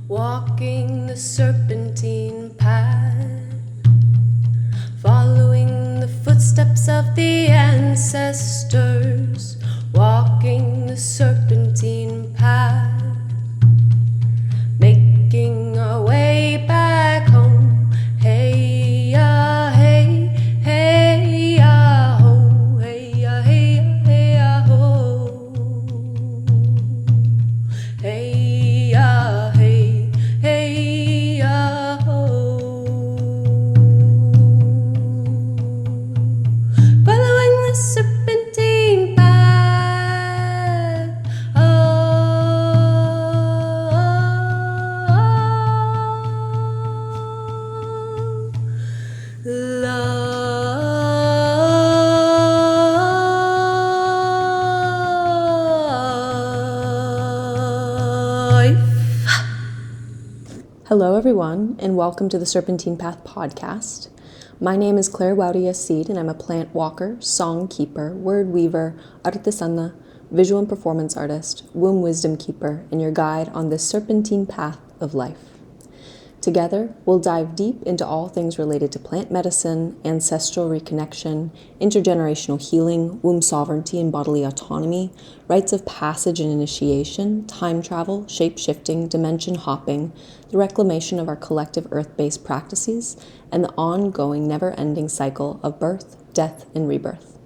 walking the serpentine path, following the footsteps of the ancestors, walking the serpentine path, making our way back home. Hey ya, hey, hey ya, ho, hey ya, hey ya, hey ya, ho. Hey ya, hey, hey ya, ho. Following the serpentine path. Life. Hello, everyone, and welcome to the Serpentine Path podcast. My name is Claire Waudia Seed, and I'm a plant walker, song keeper, word weaver, artesana, visual and performance artist, womb wisdom keeper, and your guide on this serpentine path of life. Together, we'll dive deep into all things related to plant medicine, ancestral reconnection, intergenerational healing, womb sovereignty and bodily autonomy, rites of passage and initiation, time travel, shape-shifting, dimension hopping, the reclamation of our collective earth-based practices, and the ongoing, never-ending cycle of birth, death, and rebirth.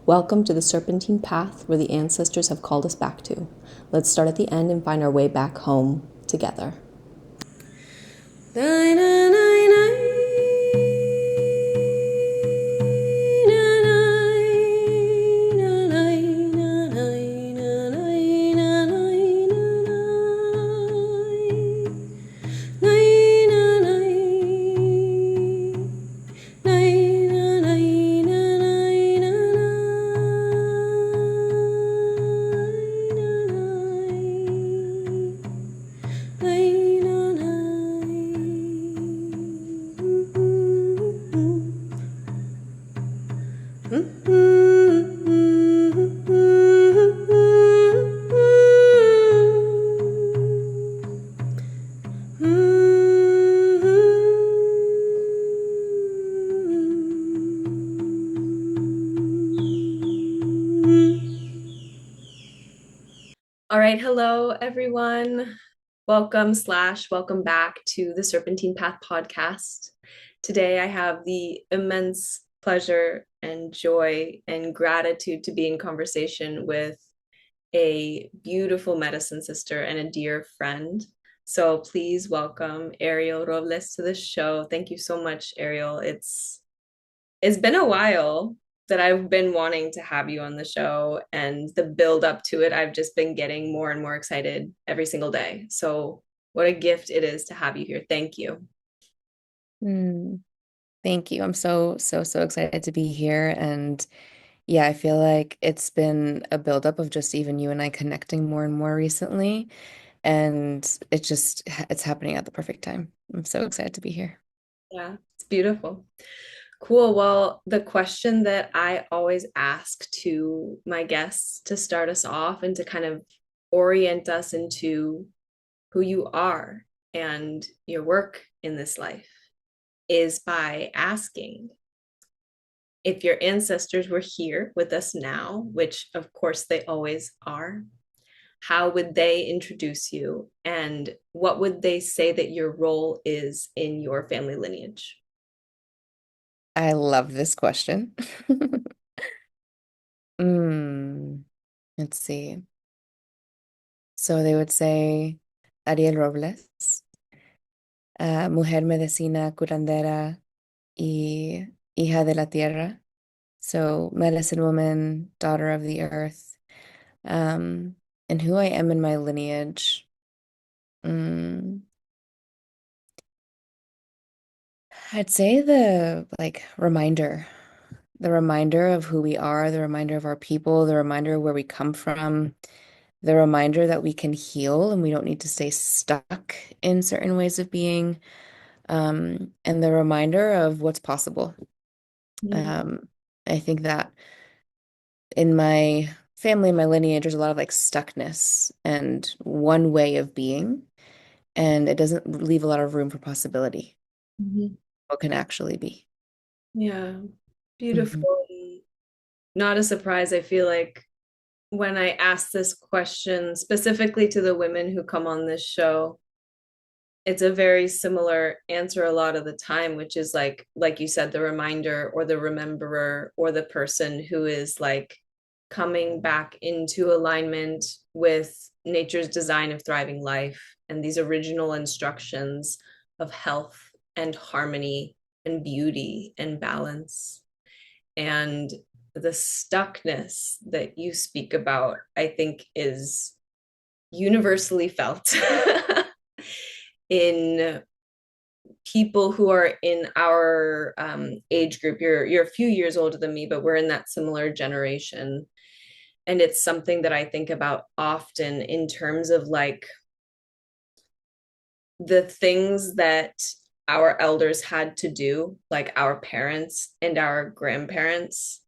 Welcome to the serpentine path where the ancestors have called us back to. Let's start at the end and find our way back home together. All right, hello everyone. Welcome back to the Serpentine Path podcast. Today I have the immense pleasure and joy and gratitude to be in conversation with a beautiful medicine sister and a dear friend. So please welcome Ariel Robles to the show. Thank you so much, Ariel. It's been a while that I've been wanting to have you on the show, and the build up to it, I've just been getting more and more excited every single day. So what a gift it is to have you here. Thank you. Thank you. I'm so excited to be here. And yeah, I feel like it's been a buildup of just even you and I connecting more and more recently. And it's happening at the perfect time. I'm so excited to be here. Yeah, it's beautiful. Cool. Well, the question that I always ask to my guests to start us off and to kind of orient us into who you are and your work in this life is by asking if your ancestors were here with us now, which of course they always are, how would they introduce you? And what would they say that your role is in your family lineage? I love this question. Mm, let's see. So they would say Ariel Robles, mujer medicina curandera y hija de la tierra. So medicine woman, daughter of the earth. Um, and who I am in my lineage. Mm, I'd say the reminder of who we are, the reminder of our people, the reminder of where we come from, the reminder that we can heal and we don't need to stay stuck in certain ways of being, and the reminder of what's possible. Mm. Um, I think that in my family, my lineage, there's a lot of like stuckness and one way of being. and it doesn't leave a lot of room for possibility. Mhm. What can actually be. Yeah, Mhm. beautiful. Not a surprise. I feel like when I ask this question specifically to the women who come on this show, it's a very similar answer a lot of the time, which is like you said, the reminder or the rememberer or the person who is like coming back into alignment with nature's design of thriving life and these original instructions of health and harmony and beauty and balance. And the stuckness that you speak about, I think, is universally felt in people who are in our age group. You're a few years older than me, but we're in that similar generation. And it's something that I think about often in terms of like the things that our elders had to do, like our parents and our grandparents,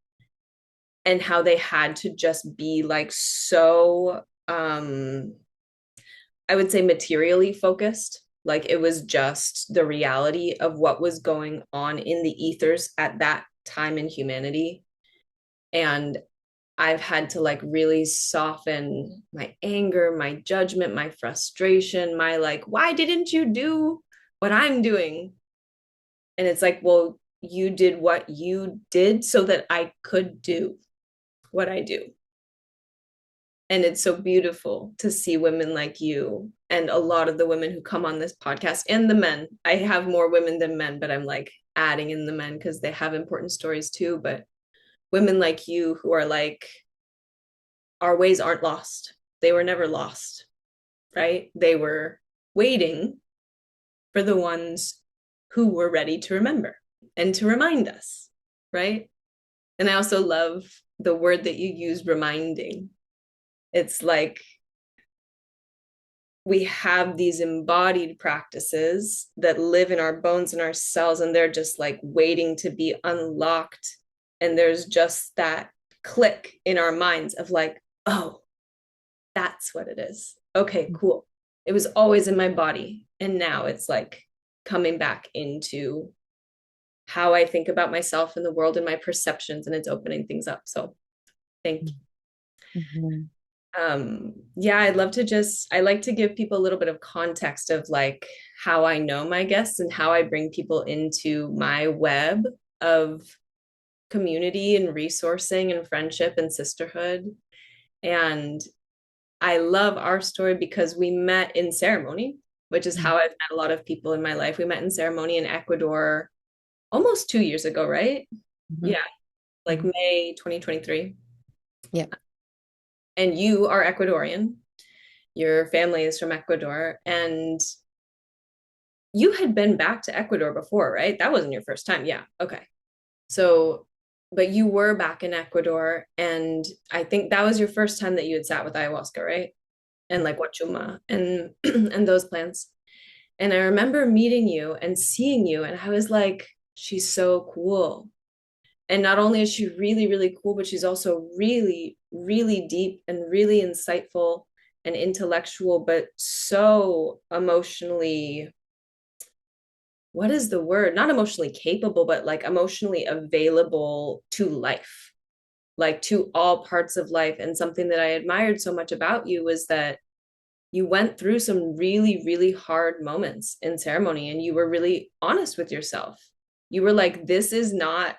and how they had to just be like so I would say materially focused. Like it was just the reality of what was going on in the ethers at that time in humanity. And I've had to like really soften my anger, my judgment, my frustration, my like, why didn't you do what I'm doing? And it's like, well, you did what you did so that I could do what I do. And it's so beautiful to see women like you and a lot of the women who come on this podcast and the men. I have more women than men, but I'm like adding in the men because they have important stories too. But women like you who are like, our ways aren't lost. They were never lost, right? They were waiting for the ones who were ready to remember and to remind us, right? And I also love the word that you use, reminding. It's like we have these embodied practices that live in our bones and our cells, and they're just like waiting to be unlocked. And there's just that click in our minds of like, oh, that's what it is. Okay, cool. It was always in my body. And now it's like coming back into how I think about myself and the world and my perceptions, and it's opening things up. So thank you. Mhm. Yeah, I'd love to just, I like to give people a little bit of context of like how I know my guests and how I bring people into my web of community and resourcing and friendship and sisterhood. And I love our story because we met in ceremony, which is how I've met a lot of people in my life. We met in ceremony in Ecuador almost 2 years ago, right? Mhm. Yeah, like Mhm. May 2023. Yeah. And you are Ecuadorian. Your family is from Ecuador. And you had been back to Ecuador before, right? That wasn't your first time. Yeah. Okay. So, but you were back in Ecuador. And I think that was your first time that you had sat with ayahuasca, right? And like Wachuma and and those plants. And I remember meeting you and seeing you, and I was like, she's so cool. And not only is she really, really cool, but she's also really, really deep and really insightful and intellectual, but so emotionally, what is the word? Not emotionally capable, but like emotionally available to life, like to all parts of life. And something that I admired so much about you was that you went through some really, really hard moments in ceremony and you were really honest with yourself. You were like, this is not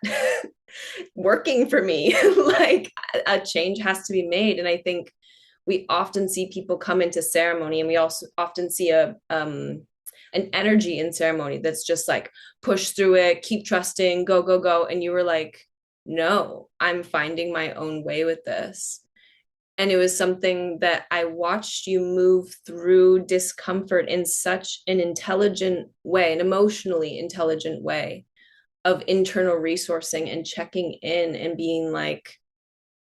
working for me. Like a change has to be made. And I think we often see people come into ceremony and we also often see a an energy in ceremony that's just like push through it, keep trusting, go, go, go. And you were like, no, I'm finding my own way with this. And it was something that I watched you move through discomfort in such an intelligent way, an emotionally intelligent way of internal resourcing and checking in and being like,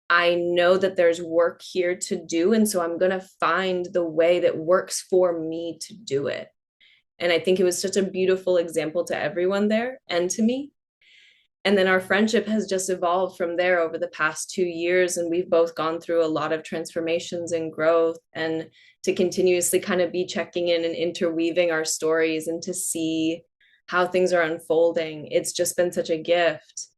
I know that there's work here to do. And so I'm going to find the way that works for me to do it. And I think it was such a beautiful example to everyone there and to me. And then our friendship has just evolved from there over the past 2 years. And we've both gone through a lot of transformations and growth. And to continuously kind of be checking in and interweaving our stories and to see how things are unfolding, it's just been such a gift.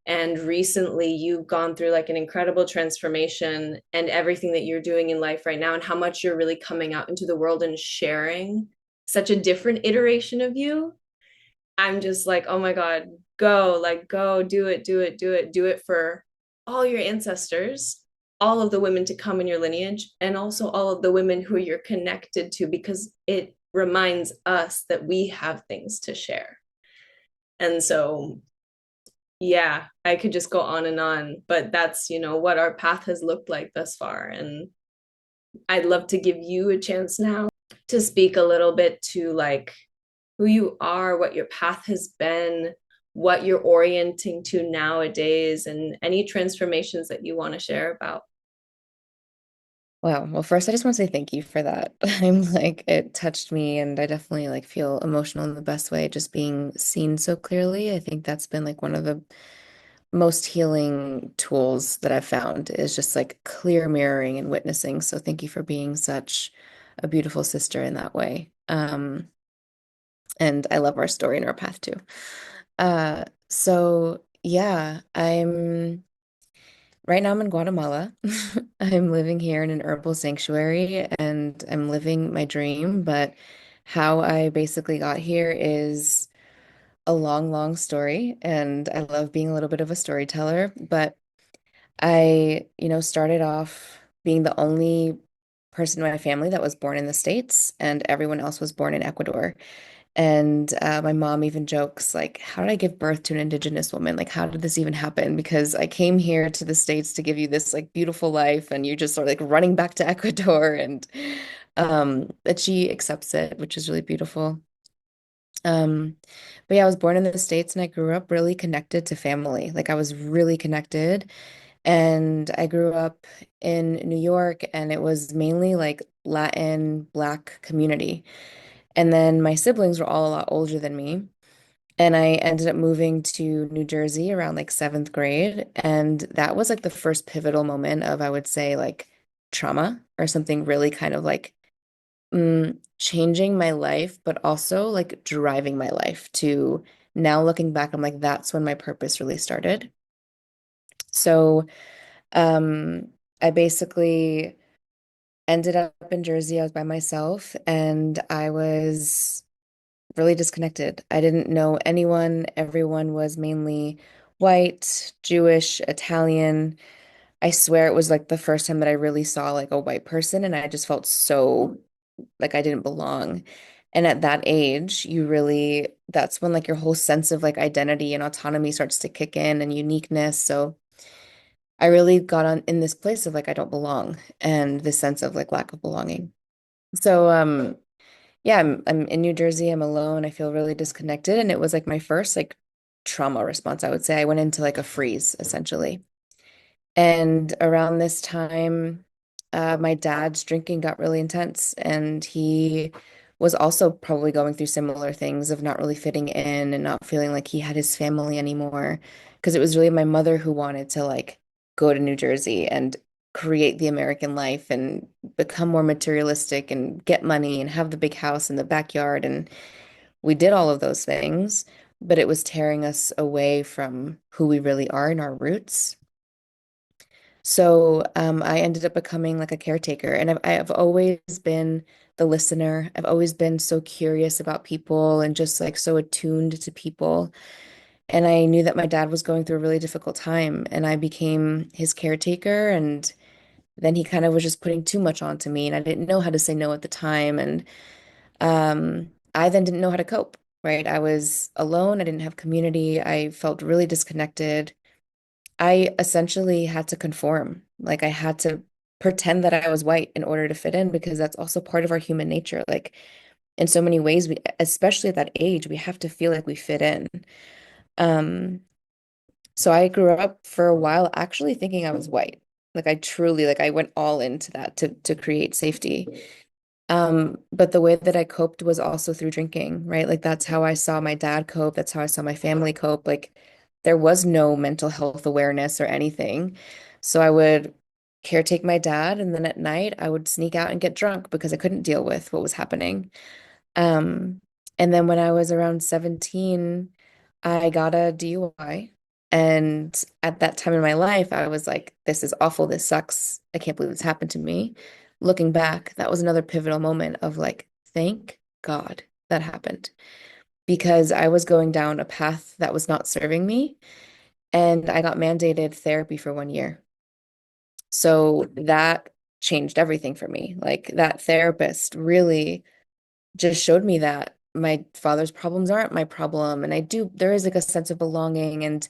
And recently you've gone through like an incredible transformation, and everything that you're doing in life right now and how much you're really coming out into the world and sharing such a different iteration of you. I'm just like, oh my God, go, like, go, do it, do it, do it, do it for all your ancestors, all of the women to come in your lineage, and also all of the women who you're connected to, because it reminds us that we have things to share. And so, yeah, I could just go on, but that's, what our path has looked like thus far. And I'd love to give you a chance now to speak a little bit to like who you are, what your path has been, what you're orienting to nowadays, and any transformations that you want to share about. Wow. Well, first, I just want to say thank you for that. I'm like, it touched me, and I definitely like feel emotional in the best way, just being seen so clearly. I think that's been like one of the most healing tools that I've found is just like clear mirroring and witnessing. So thank you for being such a beautiful sister in that way. And I love our story and our path too. So yeah, I'm right now I'm in Guatemala. I'm living here in an herbal sanctuary and I'm living my dream, but how I basically got here is a long, long story, and I love being a little bit of a storyteller, but started off being the only person in my family that was born in the States, and everyone else was born in Ecuador. And my mom even jokes, like, how did I give birth to an Indigenous woman? Like, how did this even happen? Because I came here to the States to give you this like beautiful life, and you're just sort of like running back to Ecuador. And that she accepts it, which is really beautiful. Um, but yeah, I was born in the States and I grew up really connected to family. Like I was really connected. And I grew up in New York and it was mainly like Latin Black community. And then my siblings were all a lot older than me. And I ended up moving to New Jersey around like seventh grade. And that was like the first pivotal moment of, I would say, like trauma or something really kind of like changing my life, but also like driving my life to now looking back, I'm like, that's when my purpose really started. So, I basically ended up in Jersey. I was by myself and I was really disconnected. I didn't know anyone. Everyone was mainly white, Jewish, Italian. I swear it was like the first time that I really saw like a white person and I just felt so like I didn't belong. And at that age, that's when like your whole sense of like identity and autonomy starts to kick in and uniqueness. So I really got on in this place of like I don't belong and this sense of like lack of belonging. So yeah, I'm in New Jersey, I'm alone, I feel really disconnected. And it was like my first like trauma response, I would say. I went into like a freeze essentially. And around this time, my dad's drinking got really intense, and he was also probably going through similar things of not really fitting in and not feeling like he had his family anymore. Because it was really my mother who wanted to like go to New Jersey and create the American life and become more materialistic and get money and have the big house in the backyard. And we did all of those things, but it was tearing us away from who we really are and our roots. So I ended up becoming like a caretaker, and I've always been the listener. I've always been so curious about people and just like so attuned to people. And I knew that my dad was going through a really difficult time, and I became his caretaker. And then he kind of was just putting too much onto me, and I didn't know how to say no at the time. And I then didn't know how to cope, right? I was alone. I didn't have community. I felt really disconnected. I essentially had to conform. Like I had to pretend that I was white in order to fit in because that's also part of our human nature. Like in so many ways, especially at that age, we have to feel like we fit in. Um, so I grew up for a while actually thinking I was white. Like I truly, like I went all into that to create safety. But the way that I coped was also through drinking, right? Like that's how I saw my dad cope. That's how I saw my family cope. Like there was no mental health awareness or anything. So I would caretake my dad, and then at night I would sneak out and get drunk because I couldn't deal with what was happening. Um, and then when I was around 17, I got a DUI. And at that time in my life, I was like, this is awful. This sucks. I can't believe this happened to me. Looking back, that was another pivotal moment of like, thank God that happened because I was going down a path that was not serving me. And I got mandated therapy for 1 year. So that changed everything for me. Like that therapist really just showed me that my father's problems aren't my problem. And there is like a sense of belonging and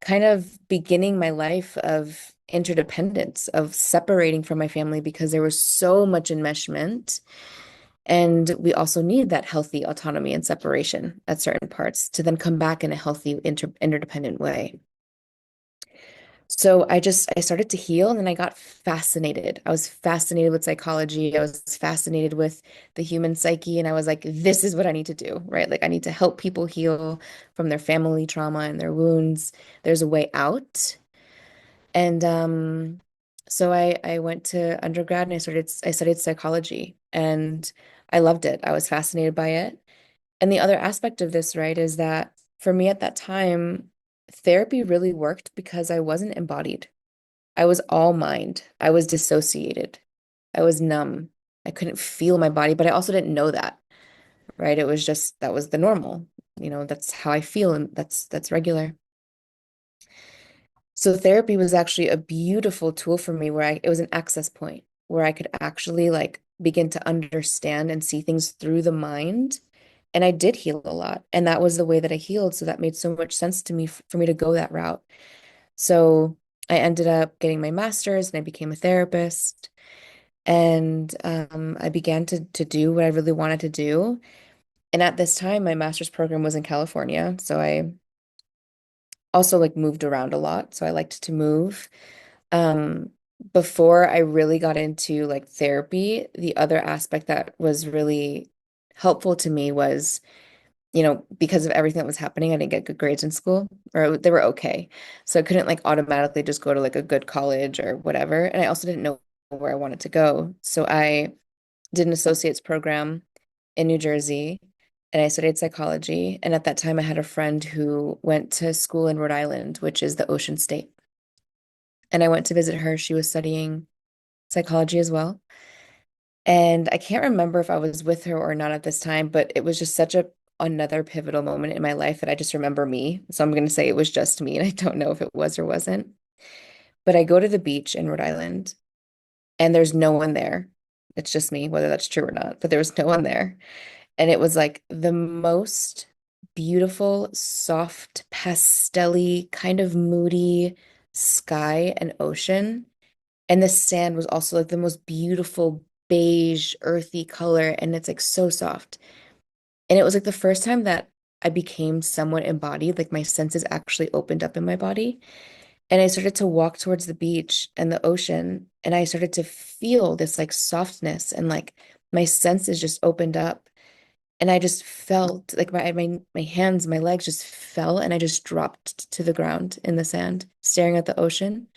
kind of beginning my life of interdependence, of separating from my family because there was so much enmeshment. And we also need that healthy autonomy and separation at certain parts to then come back in a healthy interdependent way. So I started to heal and then I got fascinated. I was fascinated with psychology. I was fascinated with the human psyche. And I was like, this is what I need to do, right? Like I need to help people heal from their family trauma and their wounds. There's a way out. And so I went to undergrad and I studied psychology and I loved it. I was fascinated by it. And the other aspect of this, right, is that for me at that time, therapy really worked because I wasn't embodied. I was all mind. I was dissociated. I was numb. I couldn't feel my body, but I also didn't know that, right? It was just that was the normal. That's how I feel and that's regular. So therapy was actually a beautiful tool for me it was an access point where I could actually like begin to understand and see things through the mind. And I did heal a lot. And that was the way that I healed. So that made so much sense to me for me to go that route. So I ended up getting my master's and I became a therapist. And I began to do what I really wanted to do. And at this time, my master's program was in California. So I also like moved around a lot. So I liked to move. Um, Before I really got into like therapy, the other aspect that was really helpful to me was, because of everything that was happening, I didn't get good grades in school, or they were okay. So I couldn't like automatically just go to like a good college or whatever. And I also didn't know where I wanted to go. So I did an associate's program in New Jersey and I studied psychology. And at that time, I had a friend who went to school in Rhode Island, which is the ocean state. And I went to visit her. She was studying psychology as well. And I can't remember if I was with her or not at this time, but it was just such a another pivotal moment in my life that I just remember me. So I'm going to say it was just me, and I don't know if it was or wasn't. But I go to the beach in Rhode Island, and there's no one there. It's just me, whether that's true or not, but there was no one there. And it was like the most beautiful, soft, pastel-y, kind of moody sky and ocean. And the sand was also like the most beautiful beige, earthy color. And it's like so soft. And it was like the first time that I became somewhat embodied, like my senses actually opened up in my body. And I started to walk towards the beach and the ocean. And I started to feel this like softness and like my senses just opened up. And I just felt like my hands, my legs just fell and I just dropped to the ground in the sand, staring at the ocean.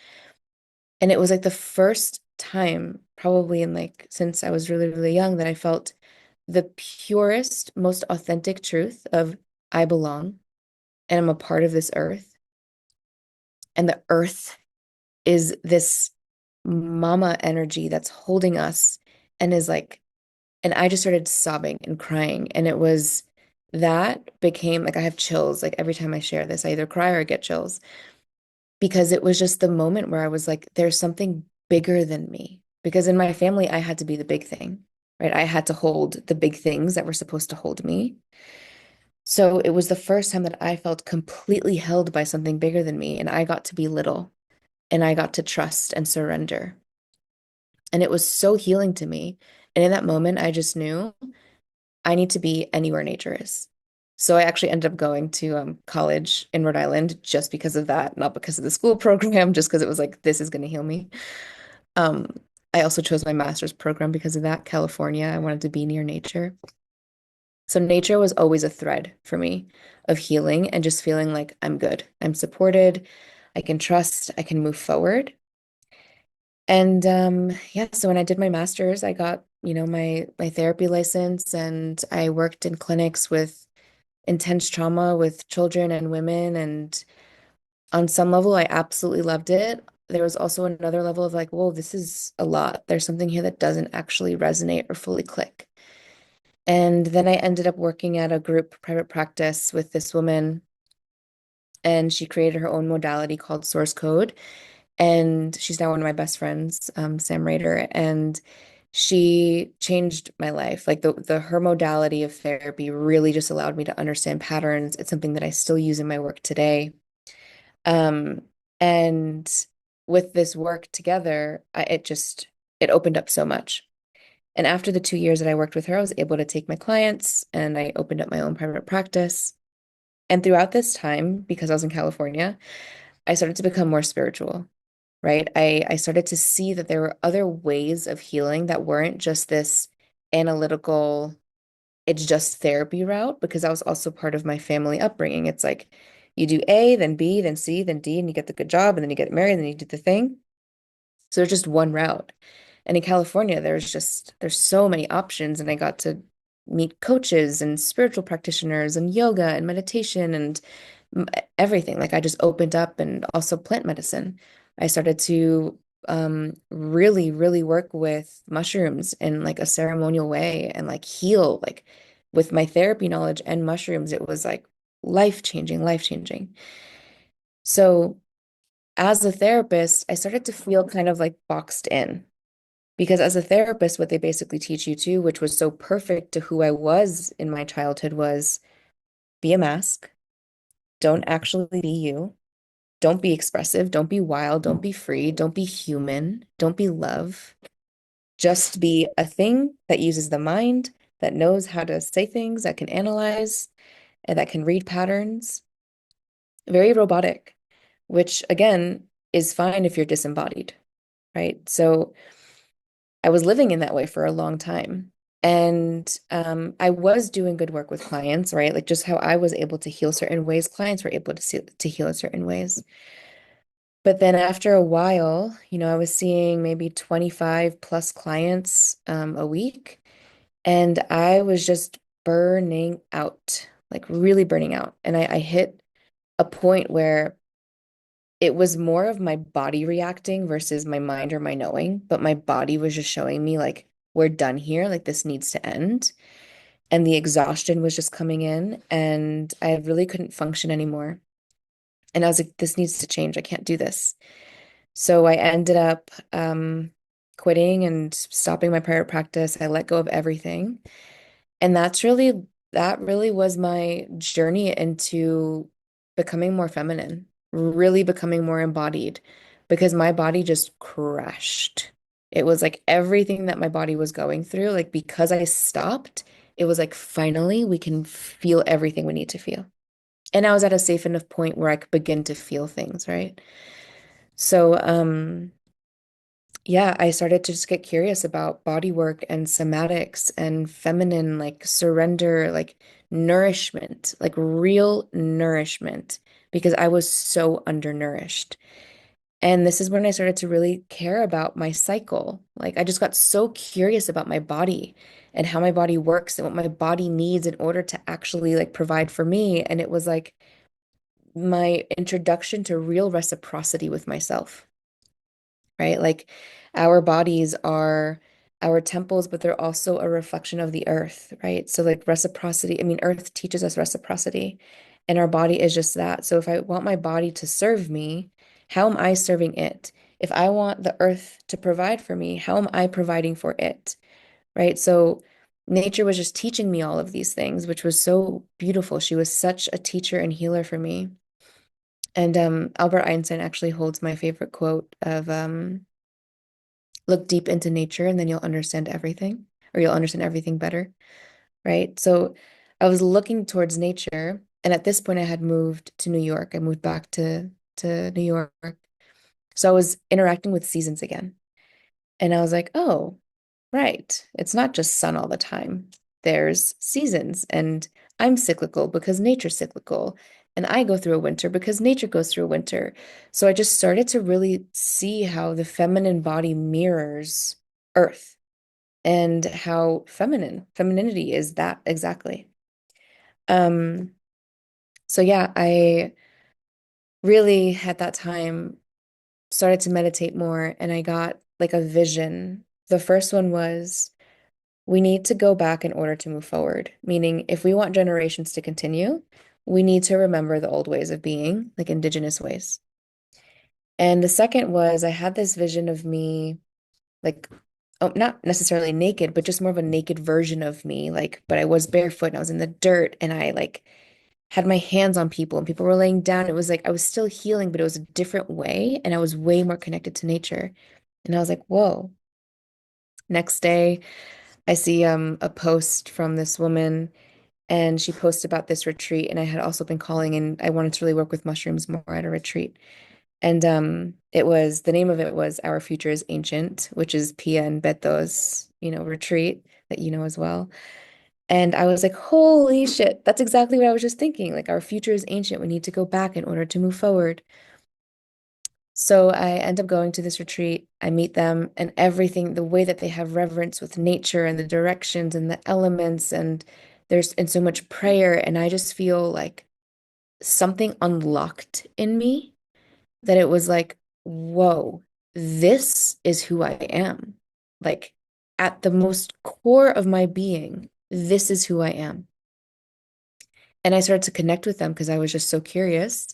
And it was like the first time, probably in like since I was really, really young, that I felt the purest, most authentic truth of I belong and I'm a part of this earth. And the earth is this mama energy that's holding us and is like, and I just started sobbing and crying. And it was that became like I have chills. Like every time I share this, I either cry or I get chills because it was just the moment where I was like, there's something bigger than me. Because in my family, I had to be the big thing, right? I had to hold the big things that were supposed to hold me. So it was the first time that I felt completely held by something bigger than me, and I got to be little and I got to trust and surrender. And it was so healing to me. And in that moment, I just knew I need to be anywhere nature is. So I actually ended up going to college in Rhode Island just because of that, not because of the school program, just because it was like, this is going to heal me. Um, I also chose my master's program because of that, California. I wanted to be near nature. So nature was always a thread for me of healing and just feeling like I'm good. I'm supported. I can trust. I can move forward. And yeah, so when I did my master's, I got, my therapy license and I worked in clinics with intense trauma with children and women. And on some level, I absolutely loved it. There was also another level of like, whoa, this is a lot. There's something here that doesn't actually resonate or fully click. And then I ended up working at a group private practice with this woman, and she created her own modality called Source Code. And she's now one of my best friends, Sam Rader, and she changed my life. Like the her modality of therapy really just allowed me to understand patterns. It's something that I still use in my work today. Um, and with this work together, it opened up so much. And after the 2 years that I worked with her, I was able to take my clients and I opened up my own private practice. And throughout this time, because I was in California, I started to become more spiritual, right? I started to see that there were other ways of healing that weren't just this analytical, it's just therapy route, because that was also part of my family upbringing. It's like you do A, then B, then C, then D, and you get the good job, and then you get married, and then you do the thing. So there's just one route. And in California, there's so many options, and I got to meet coaches and spiritual practitioners and yoga and meditation and everything. Like I just opened up, and also plant medicine. I started to really, really work with mushrooms in like a ceremonial way and like heal like with my therapy knowledge and mushrooms. It was like life changing, life changing. So as a therapist, I started to feel kind of like boxed in. Because as a therapist, what they basically teach you to, which was so perfect to who I was in my childhood, was be a mask. Don't actually be you. Don't be expressive. Don't be wild. Don't be free. Don't be human. Don't be love. Just be a thing that uses the mind, that knows how to say things, that can analyze, and that can read patterns. Very robotic, which again is fine if you're disembodied, right? So I was living in that way for a long time. And I was doing good work with clients, right? Like just how I was able to heal certain ways, clients were able to heal in certain ways. But then after a while, I was seeing maybe 25 plus clients a week, and I was just burning out, like really burning out. And I hit a point where it was more of my body reacting versus my mind or my knowing, but my body was just showing me like, we're done here, like this needs to end. And the exhaustion was just coming in, and I really couldn't function anymore. And I was like, this needs to change. I can't do this. So I ended up quitting and stopping my private practice. I let go of everything. And that really was my journey into becoming more feminine, really becoming more embodied, because my body just crashed. It was like everything that my body was going through, like because I stopped, it was like finally we can feel everything we need to feel. And I was at a safe enough point where I could begin to feel things, right? So, yeah, I started to just get curious about body work and somatics and feminine, like surrender, like nourishment, like real nourishment, because I was so undernourished. And this is when I started to really care about my cycle. Like I just got so curious about my body and how my body works and what my body needs in order to actually like provide for me. And it was like my introduction to real reciprocity with myself, right? Like our bodies are our temples, but they're also a reflection of the earth, right? So like reciprocity, I mean, earth teaches us reciprocity, and our body is just that. So if I want my body to serve me, how am I serving it? If I want the earth to provide for me, how am I providing for it? Right? So nature was just teaching me all of these things, which was so beautiful. She was such a teacher and healer for me. And Albert Einstein actually holds my favorite quote of look deep into nature and then you'll understand everything, or you'll understand everything better, right? So I was looking towards nature, and at this point I had moved to New York. I moved back to New York. So I was interacting with seasons again. And I was like, "Oh, right. It's not just sun all the time. there's seasons, and I'm cyclical because nature's cyclical, and I go through a winter because nature goes through a winter. So I just started to really see how the feminine body mirrors Earth and how femininity is that exactly. Um, so yeah, I really at that time started to meditate more and I got like a vision. The first one was we need to go back in order to move forward, meaning if we want generations to continue, we need to remember the old ways of being, like indigenous ways. And the second was I had this vision of me, like, oh, not necessarily naked, but just more of a naked version of me, like, but I was barefoot and I was in the dirt and I like had my hands on people and people were laying down. It was like I was still healing, but it was a different way and I was way more connected to nature. And I was like, whoa. Next day, I see a post from this woman and she posted about this retreat and I had also been calling and I wanted to really work with mushrooms more at a retreat. And it was the name of it was Our Future is Ancient, which is Pia and Beto's, retreat that you know as well. And I was like, holy shit, that's exactly what I was just thinking. Like our future is ancient. We need to go back in order to move forward. So I end up going to this retreat. I meet them and everything, the way that they have reverence with nature and the directions and the elements and there's and so much prayer. And I just feel like something unlocked in me that it was like, whoa, this is who I am. Like at the most core of my being, this is who I am. And I started to connect with them because I was just so curious.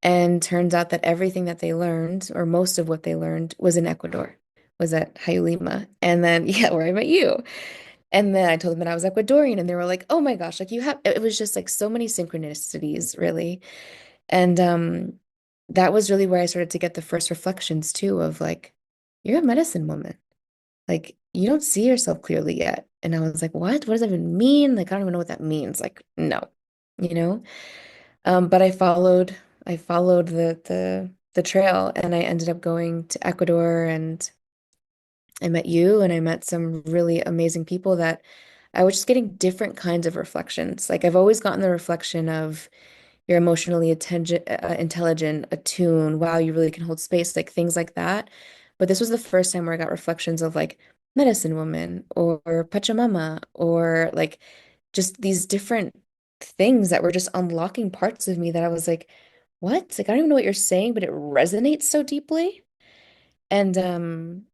And turns out that everything that they learned, or most of what they learned, was in Ecuador, was at Hayulima. And then, yeah, where I met you. And then I told them that I was Ecuadorian, and they were like, oh my gosh, like you have, it was just like so many synchronicities, really. And that was really where I started to get the first reflections too of like, you're a medicine woman. Like, you don't see yourself clearly yet. And I was like, what? What does that even mean? Like, I don't even know what that means. Like, no, you know? But I followed the trail and I ended up going to Ecuador and I met you and I met some really amazing people that I was just getting different kinds of reflections. Like I've always gotten the reflection of you're emotionally intelligent, attuned, wow, you really can hold space, like things like that. But this was the first time where I got reflections of like medicine woman or Pachamama or like just these different things that were just unlocking parts of me that I was like, what? Like, I don't even know what you're saying, but it resonates so deeply. And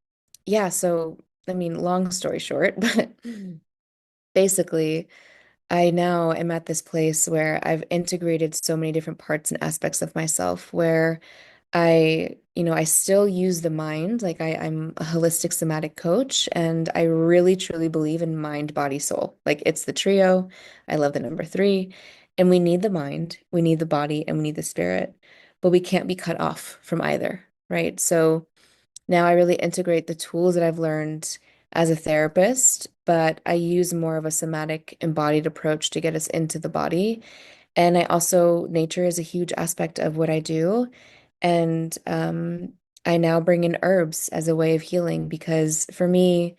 yeah, so I mean, long story short, but basically, I now am at this place where I've integrated so many different parts and aspects of myself where I still use the mind. Like I'm a holistic somatic coach, and I really truly believe in mind, body, soul. Like it's the trio. I love the number three. And we need the mind, we need the body, and we need the spirit, but we can't be cut off from either, right? So now I really integrate the tools that I've learned as a therapist, but I use more of a somatic embodied approach to get us into the body. And I also, nature is a huge aspect of what I do. And I now bring in herbs as a way of healing because for me,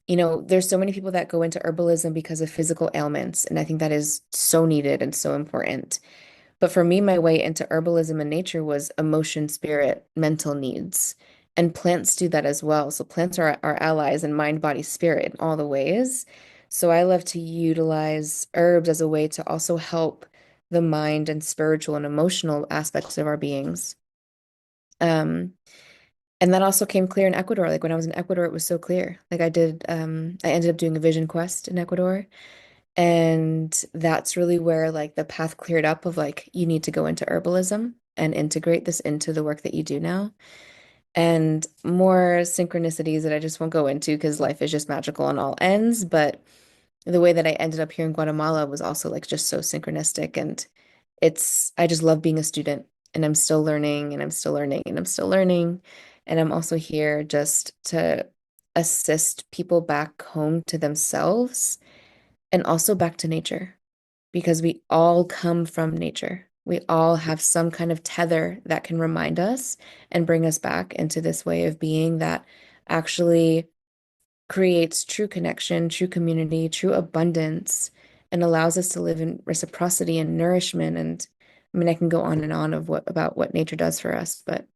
there's so many people that go into herbalism because of physical ailments. And I think that is so needed and so important. But for me, my way into herbalism and nature was emotion, spirit, mental needs. And plants do that as well. So plants are our allies in mind, body, spirit in all the ways. So I love to utilize herbs as a way to also help the mind and spiritual and emotional aspects of our beings. Um, and that also came clear in Ecuador. Like when I was in Ecuador, it was so clear. Like I ended up doing a vision quest in Ecuador. And that's really where like the path cleared up of like you need to go into herbalism and integrate this into the work that you do now. And more synchronicities that I just won't go into because life is just magical on all ends. But the way that I ended up here in Guatemala was also like just so synchronistic. And I just love being a student and I'm still learning and I'm still learning and I'm still learning. And I'm also here just to assist people back home to themselves and also back to nature because we all come from nature. We all have some kind of tether that can remind us and bring us back into this way of being that actually creates true connection, true community, true abundance, and allows us to live in reciprocity and nourishment. And I mean, I can go on and on of about what nature does for us, but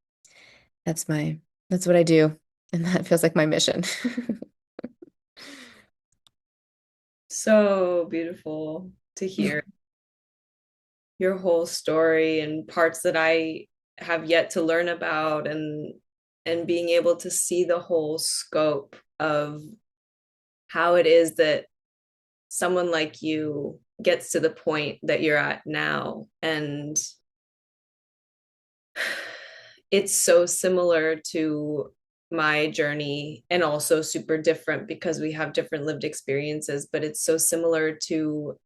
that's what I do. And that feels like my mission. So beautiful to hear your whole story and parts that I have yet to learn about, and being able to see the whole scope of how it is that someone like you gets to the point that you're at now. And it's so similar to my journey, and also super different because we have different lived experiences, but it's so similar to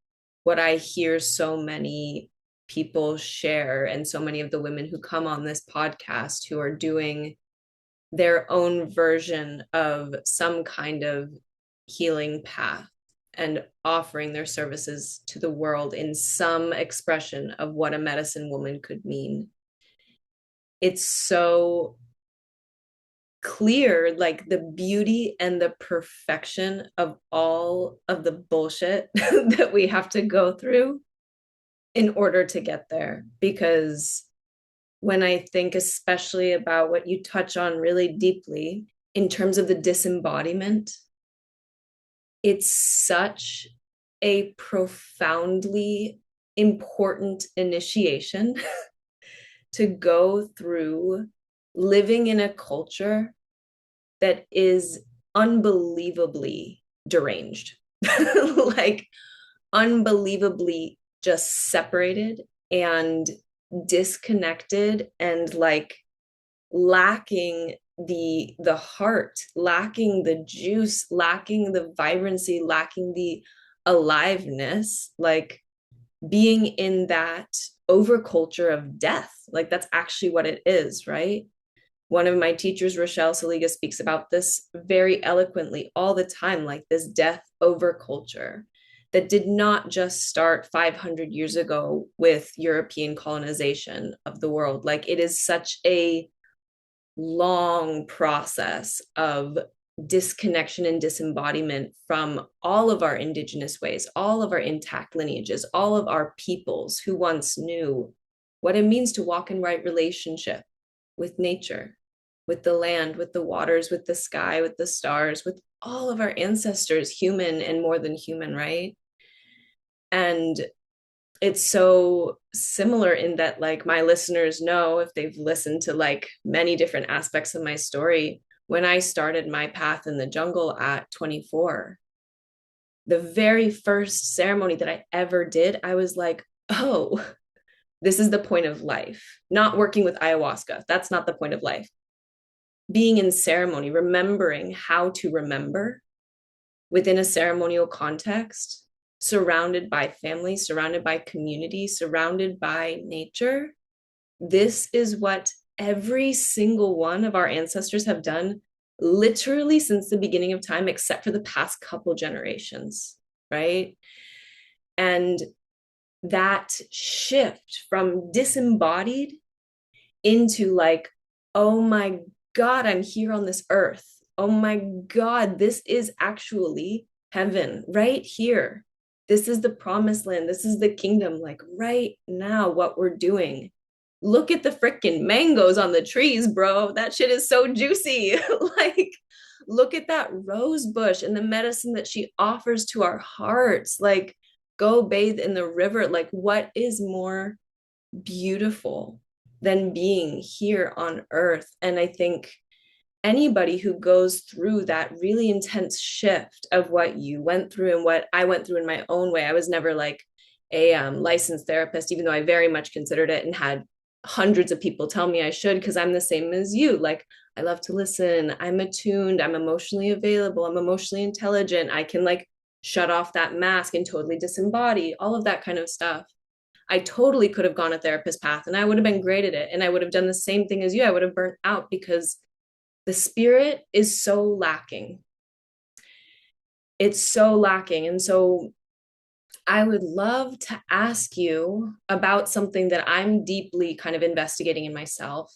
what I hear so many people share, and so many of the women who come on this podcast who are doing their own version of some kind of healing path and offering their services to the world in some expression of what a medicine woman could mean. It's so clear, like the beauty and the perfection of all of the bullshit that we have to go through in order to get there. Because when I think especially about what you touch on really deeply in terms of the disembodiment, it's such a profoundly important initiation to go through living in a culture that is unbelievably deranged, like unbelievably just separated and disconnected, and like lacking the heart, lacking the juice, lacking the vibrancy, lacking the aliveness, like being in that overculture of death. Like that's actually what it is, right? One of my teachers, Rochelle Saliga, speaks about this very eloquently all the time, like this death overculture that did not just start 500 years ago with European colonization of the world. Like it is such a long process of disconnection and disembodiment from all of our indigenous ways, all of our intact lineages, all of our peoples who once knew what it means to walk in right relationship with nature, with the land, with the waters, with the sky, with the stars, with all of our ancestors, human and more than human, right? And it's so similar in that, like, my listeners know, if they've listened to like many different aspects of my story, when I started my path in the jungle at 24, the very first ceremony that I ever did, I was like, oh, this is the point of life. Not working with ayahuasca. That's not the point of life. Being in ceremony, remembering how to remember within a ceremonial context, surrounded by family, surrounded by community, surrounded by nature. This is what every single one of our ancestors have done literally since the beginning of time, except for the past couple generations, right? And that shift from disembodied into like, oh my God, I'm here on this earth. Oh my God, this is actually heaven right here. This is the promised land. This is the kingdom, like right now, what we're doing. Look at the freaking mangoes on the trees, bro. That shit is so juicy. Like, look at that rose bush and the medicine that she offers to our hearts. Like, go bathe in the river. Like, what is more beautiful than being here on earth? And I think anybody who goes through that really intense shift of what you went through and what I went through in my own way. I was never like a licensed therapist, even though I very much considered it and had hundreds of people tell me I should, because I'm the same as you. Like, I love to listen. I'm attuned. I'm emotionally available. I'm emotionally intelligent. I can like shut off that mask and totally disembody, all of that kind of stuff. I totally could have gone a therapist path and I would have been great at it. And I would have done the same thing as you. I would have burnt out because the spirit is so lacking. It's so lacking. And so I would love to ask you about something that I'm deeply kind of investigating in myself.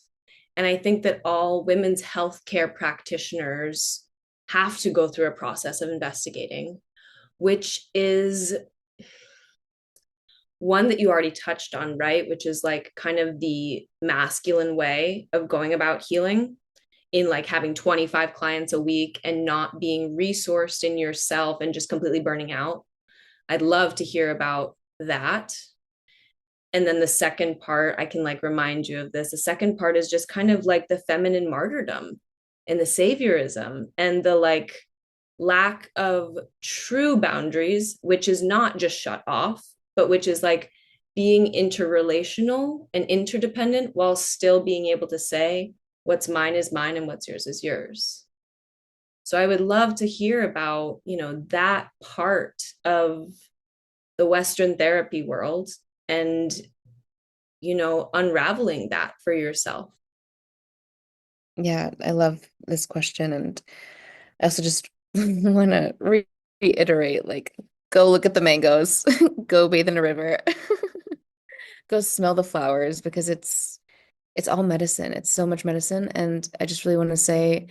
And I think that all women's healthcare practitioners have to go through a process of investigating, which is one that you already touched on, right? Which is like kind of the masculine way of going about healing, in like having 25 clients a week and not being resourced in yourself and just completely burning out. I'd love to hear about that. And then the second part, I can like remind you of this. The second part is just kind of like the feminine martyrdom and the saviorism and the like lack of true boundaries, which is not just shut off, but which is like being interrelational and interdependent while still being able to say what's mine is mine and what's yours is yours. So I would love to hear about, that part of the Western therapy world and, unraveling that for yourself. Yeah, I love this question. And I also just want to reiterate, like, go look at the mangoes, go bathe in a river, go smell the flowers because it's all medicine. It's so much medicine. And I just really want to say,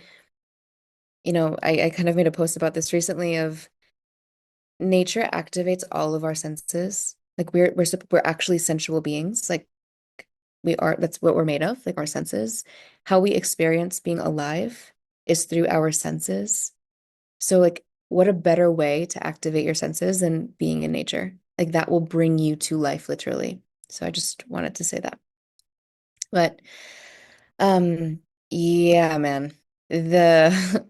I kind of made a post about this recently of nature activates all of our senses. Like we're actually sensual beings. Like we are, that's what we're made of, like our senses. How we experience being alive is through our senses. So like what a better way to activate your senses than being in nature. Like that will bring you to life literally. So I just wanted to say that. But um yeah, man. The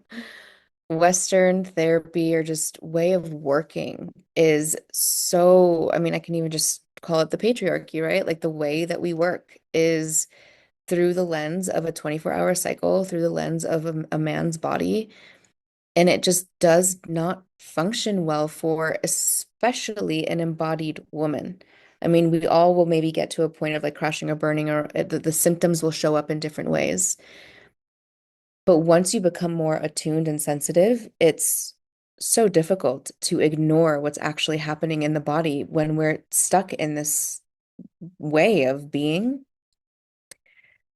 Western therapy or just way of working is so, I mean, I can even just call it the patriarchy, right? Like the way that we work is through the lens of a 24-hour cycle, through the lens of a man's body. And it just does not function well for especially an embodied woman. I mean, we all will maybe get to a point of like crashing or burning, or the symptoms will show up in different ways. But once you become more attuned and sensitive, it's so difficult to ignore what's actually happening in the body when we're stuck in this way of being.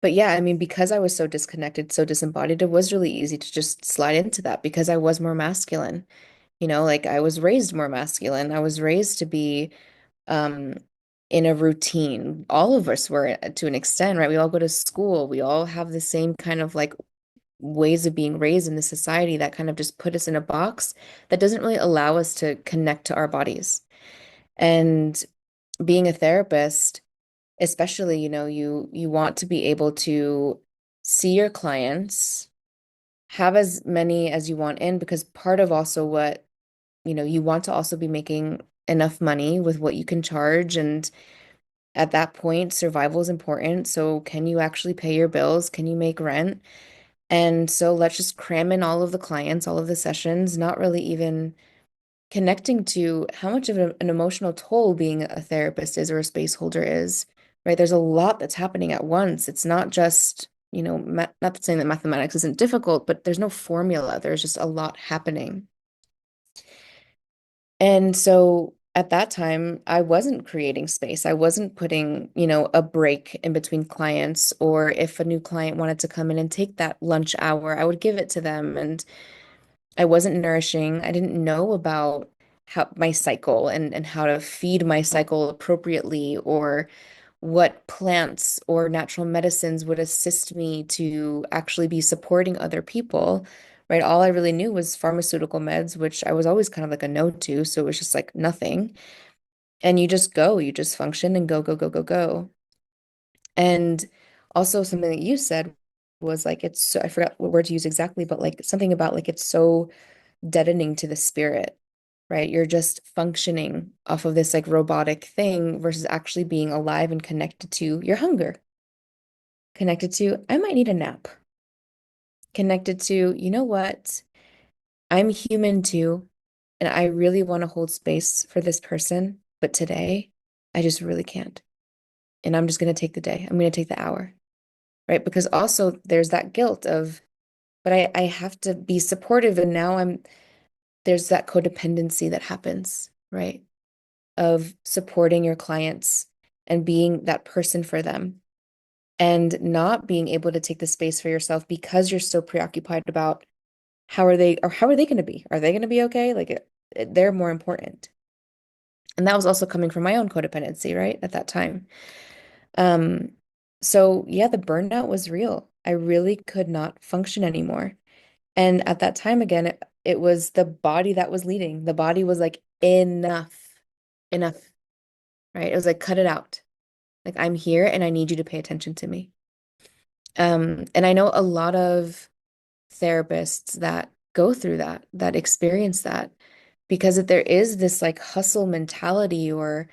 But yeah, I mean, because I was so disconnected, so disembodied, it was really easy to just slide into that because I was more masculine. Like I was raised more masculine. I was raised to be um in a routine. All of us were to an extent, right? We all go to school. We all have the same kind of like ways of being raised in the society that kind of just put us in a box that doesn't really allow us to connect to our bodies. And being a therapist, especially, you want to be able to see your clients, have as many as you want in, because part of also what, you want to also be making enough money with what you can charge. And at that point, survival is important. So can you actually pay your bills? Can you make rent? And so let's just cram in all of the clients, all of the sessions, not really even connecting to how much of an emotional toll being a therapist is or a space holder is, right? There's a lot that's happening at once. It's not just, not saying that mathematics isn't difficult, but there's no formula. There's just a lot happening. And so at that time, I wasn't creating space. I wasn't putting, a break in between clients, or if a new client wanted to come in and take that lunch hour, I would give it to them. And I wasn't nourishing. I didn't know about how my cycle and how to feed my cycle appropriately, or what plants or natural medicines would assist me to actually be supporting other people, right? All I really knew was pharmaceutical meds, which I was always kind of like a no to. So it was just like nothing. And you just function and go, go, go, go, go. And also something that you said was like, it's so, I forgot what word to use exactly, but like something about like it's so deadening to the spirit, right? You're just functioning off of this like robotic thing versus actually being alive and connected to your hunger, connected to, I might need a nap, connected to, you know what? I'm human too. And I really want to hold space for this person. But today, I just really can't. And I'm just going to take the day. I'm going to take the hour, right? Because also there's that guilt of, but I have to be supportive. And now there's that codependency that happens, right? Of supporting your clients and being that person for them and not being able to take the space for yourself because you're so preoccupied about how are they going to be? Are they going to be okay? Like they're more important. And that was also coming from my own codependency, right? At that time. Um, so yeah, the burnout was real. I really could not function anymore. And at that time, again, it was the body that was leading. The body was like, enough, enough, right? It was like, cut it out. Like, I'm here and I need you to pay attention to me. And I know a lot of therapists that go through that, that experience that, because if there is this like hustle mentality, or,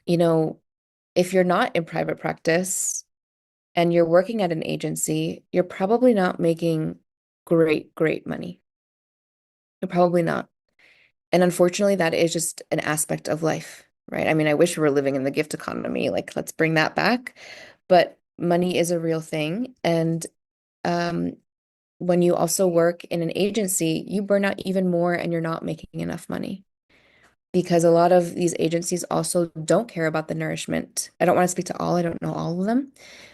you know, if you're not in private practice and you're working at an agency, you're probably not making great money. You're probably not. And unfortunately, that is just an aspect of life, right? I mean, I wish we were living in the gift economy. Like, let's bring that back. But money is a real thing. And um, when you also work in an agency, you burn out even more and you're not making enough money. Because a lot of these agencies also don't care about the nourishment. I don't want to speak to all, I don't know all of them,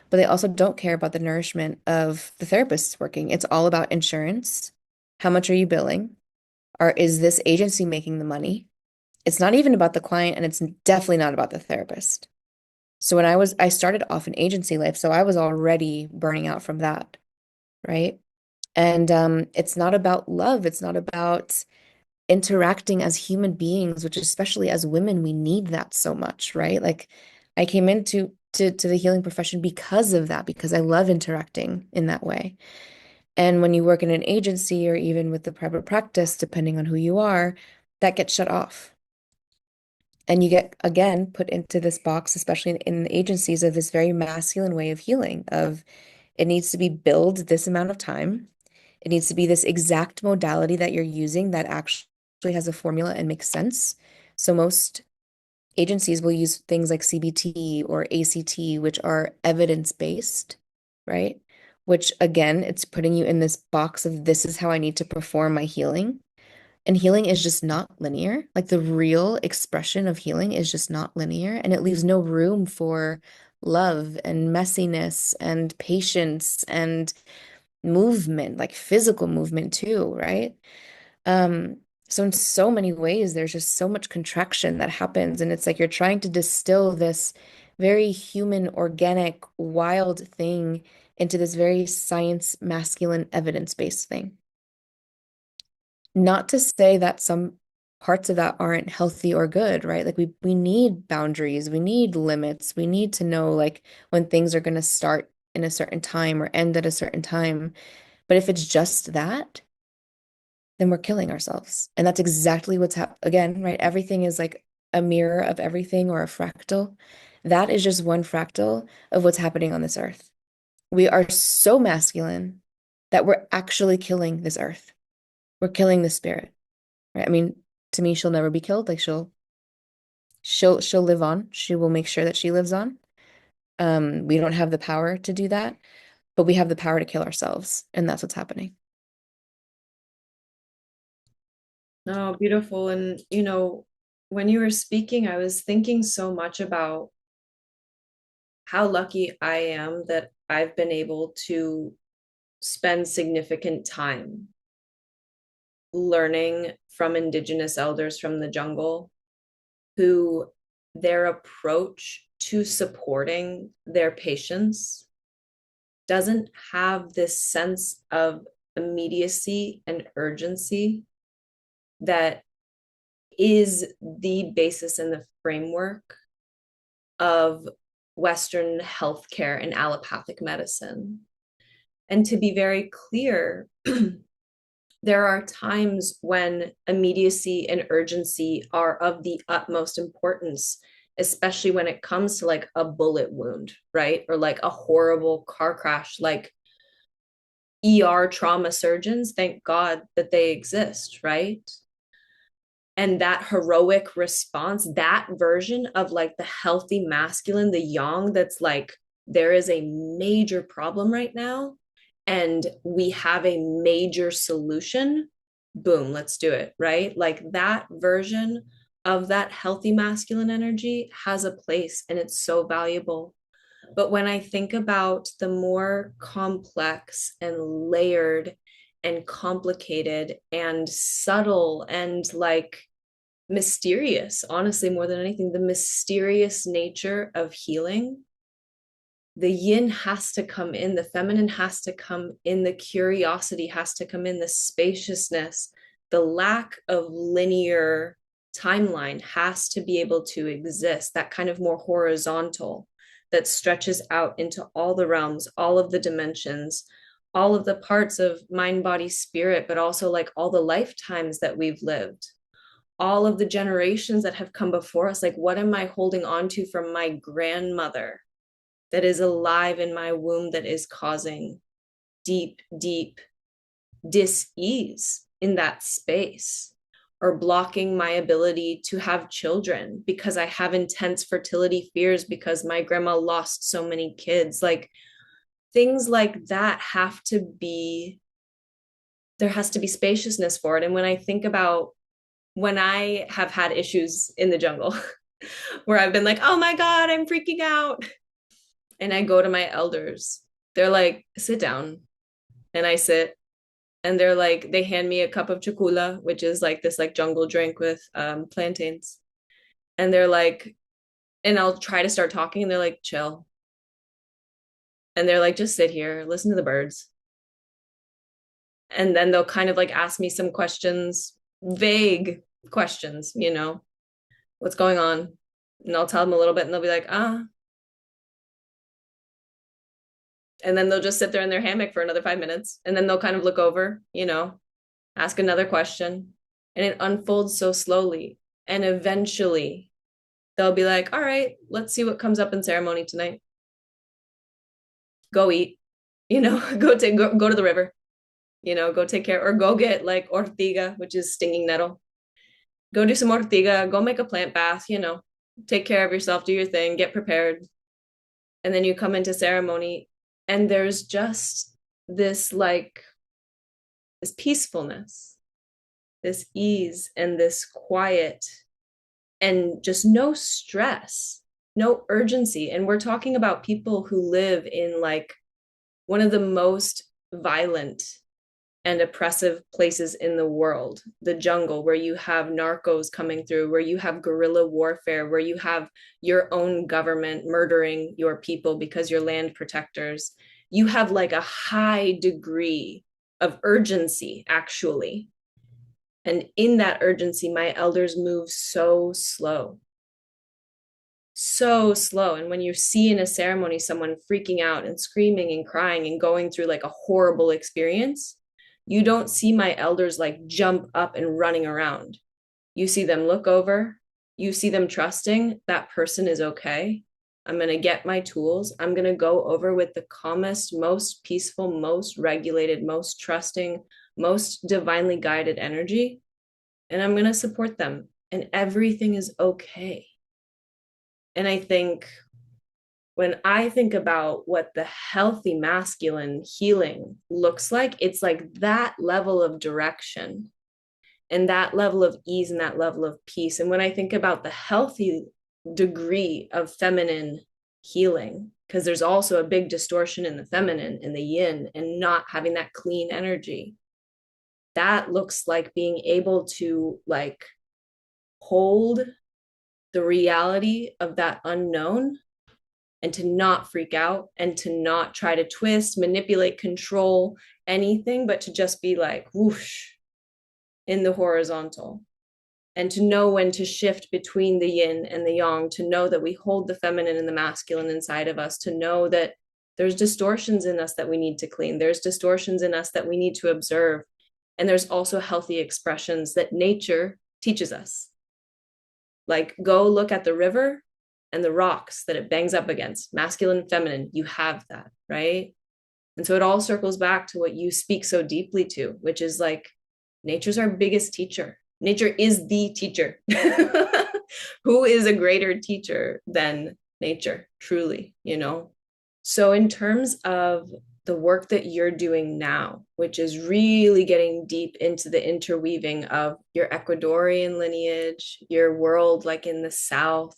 but they also don't care about the nourishment of the therapists working. It's all about insurance. How much are you billing? Or is this agency making the money? It's not even about the client, and it's definitely not about the therapist. So when I started off in agency life, so I was already burning out from that, right? And it's not about love. It's not about interacting as human beings, which especially as women, we need that so much, right? Like I came into to the healing profession because of that, because I love interacting in that way. And when you work in an agency or even with the private practice, depending on who you are, that gets shut off. And you get, again, put into this box, especially in agencies, of this very masculine way of healing, of it needs to be billed this amount of time. It needs to be this exact modality that you're using that actually has a formula and makes sense. So most agencies will use things like CBT or ACT, which are evidence-based, right? Which again, it's putting you in this box of this is how I need to perform my healing. And healing is just not linear. Like the real expression of healing is just not linear. And it leaves no room for love and messiness and patience and movement, like physical movement too, right? Um, so in so many ways, there's just so much contraction that happens. And it's like you're trying to distill this very human, organic, wild thing into this very science, masculine, evidence-based thing. Not to say that some parts of that aren't healthy or good, right? Like we need boundaries, we need limits, we need to know like when things are going to start in a certain time or end at a certain time. But if it's just that, then we're killing ourselves. And that's exactly what's happening. Again, right? Everything is like a mirror of everything or a fractal. That is just one fractal of what's happening on this earth. We are so masculine that we're actually killing this earth. We're killing the spirit, right? I mean, to me, she'll never be killed. Like she'll live on. She will make sure that she lives on. We don't have the power to do that, but we have the power to kill ourselves, and that's what's happening. Oh, beautiful. And, when you were speaking, I was thinking so much about how lucky I am that I've been able to spend significant time learning from Indigenous elders from the jungle who their approach to supporting their patients doesn't have this sense of immediacy and urgency that is the basis and the framework of Western healthcare and allopathic medicine. And to be very clear, there are times when immediacy and urgency are of the utmost importance, especially when it comes to like a bullet wound, right? Or like a horrible car crash, like trauma surgeons, thank God that they exist, right? And that heroic response, that version of like the healthy masculine, the yang, that's like, there is a major problem right now and we have a major solution. Boom, let's do it, right? Like that version of that healthy masculine energy has a place and it's so valuable. But when I think about the more complex and layered and complicated and subtle and like mysterious, honestly, more than anything, the mysterious nature of healing, the yin has to come in, the feminine has to come in, the curiosity has to come in, the spaciousness, the lack of linear timeline has to be able to exist, that kind of more horizontal that stretches out into all the realms, all of the dimensions, all of the parts of mind, body, spirit, but also like all the lifetimes that we've lived, all of the generations that have come before us. Like, what am I holding on to from my grandmother that is alive in my womb that is causing deep, deep dis-ease in that space, or blocking my ability to have children because I have intense fertility fears because my grandma lost so many kids? Like, things like that have to be, there has to be spaciousness for it. And when I think about when I have had issues in the jungle where I've been like, oh my God, I'm freaking out, and I go to my elders, they're like, sit down. And I sit, and they're like, they hand me a cup of chakula, which is like this like jungle drink with plantains. And they're like, and I'll try to start talking, and they're like, chill. And they're like, just sit here, listen to the birds. And then they'll kind of like ask me some questions, vague questions, you know, what's going on? And I'll tell them a little bit, and they'll be like, ah. And then they'll just sit there in their hammock for another 5 minutes. And then they'll kind of look over, you know, ask another question. And it unfolds so slowly. And eventually they'll be like, all right, let's see what comes up in ceremony tonight. Go eat, you know, go to the river, you know, go take care, or go get like ortiga, which is stinging nettle. Go do some ortiga, go make a plant bath, you know, take care of yourself, do your thing, get prepared. And then you come into ceremony, and there's just this like this peacefulness, this ease, and this quiet, and just no stress, no urgency. And we're talking about people who live in like one of the most violent and oppressive places in the world, the jungle, where you have narcos coming through, where you have guerrilla warfare, where you have your own government murdering your people because you're land protectors. You have like a high degree of urgency, actually. And in that urgency, my elders move so slow, so slow. And when you see in a ceremony someone freaking out and screaming and crying and going through like a horrible experience, you don't see my elders like jump up and running around. You see them look over, you see them trusting that person is okay. I'm going to get my tools. I'm going to go over with the calmest, most peaceful, most regulated, most trusting, most divinely guided energy. And I'm going to support them. And everything is okay. And I think when I think about what the healthy masculine healing looks like, it's like that level of direction and that level of ease and that level of peace. And when I think about the healthy degree of feminine healing, because there's also a big distortion in the feminine, in the yin, and not having that clean energy, that looks like being able to like hold the reality of that unknown, and to not freak out, and to not try to twist, manipulate, control anything, but to just be like whoosh in the horizontal, and to know when to shift between the yin and the yang, to know that we hold the feminine and the masculine inside of us, to know that there's distortions in us that we need to clean, there's distortions in us that we need to observe, and there's also healthy expressions that nature teaches us. Like, go look at the river and the rocks that it bangs up against, masculine, feminine, you have that, right? And so it all circles back to what you speak so deeply to, which is like, nature's our biggest teacher. Nature is the teacher. Who is a greater teacher than nature, truly, you know? So in terms of the work that you're doing now, which is really getting deep into the interweaving of your Ecuadorian lineage, your world like in the South.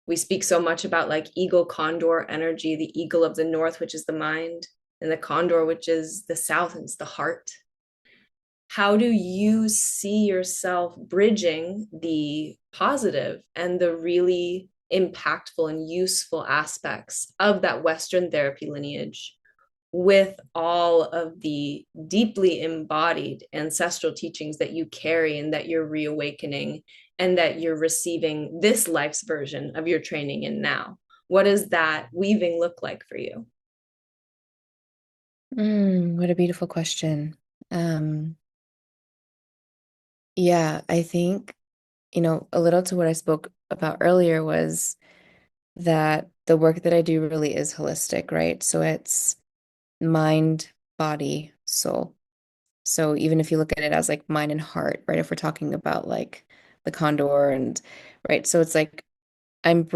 We speak so much about like eagle condor energy, the eagle of the North, which is the mind, and the condor, which is the South, and it's the heart. how do you see yourself bridging the positive and the really impactful and useful aspects of that Western therapy lineage with all of the deeply embodied ancestral teachings that you carry and that you're reawakening and that you're receiving this life's version of your training in now? What does that weaving look like for you? What a beautiful question. Um, yeah, I think, a little to what I spoke about earlier was that the work that I do really is holistic, right? So it's mind, body, soul. So even if you look at it as like mind and heart, right? If we're talking about like the condor and right, so it's like I'm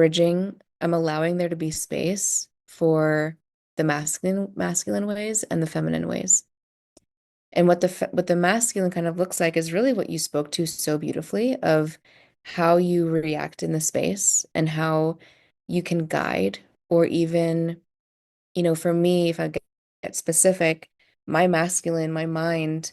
allowing there to be space for the masculine ways and the feminine ways. And what the masculine kind of looks like is really what you spoke to so beautifully of how you react in the space and how you can guide or even, for me, if I get specific, my masculine, my mind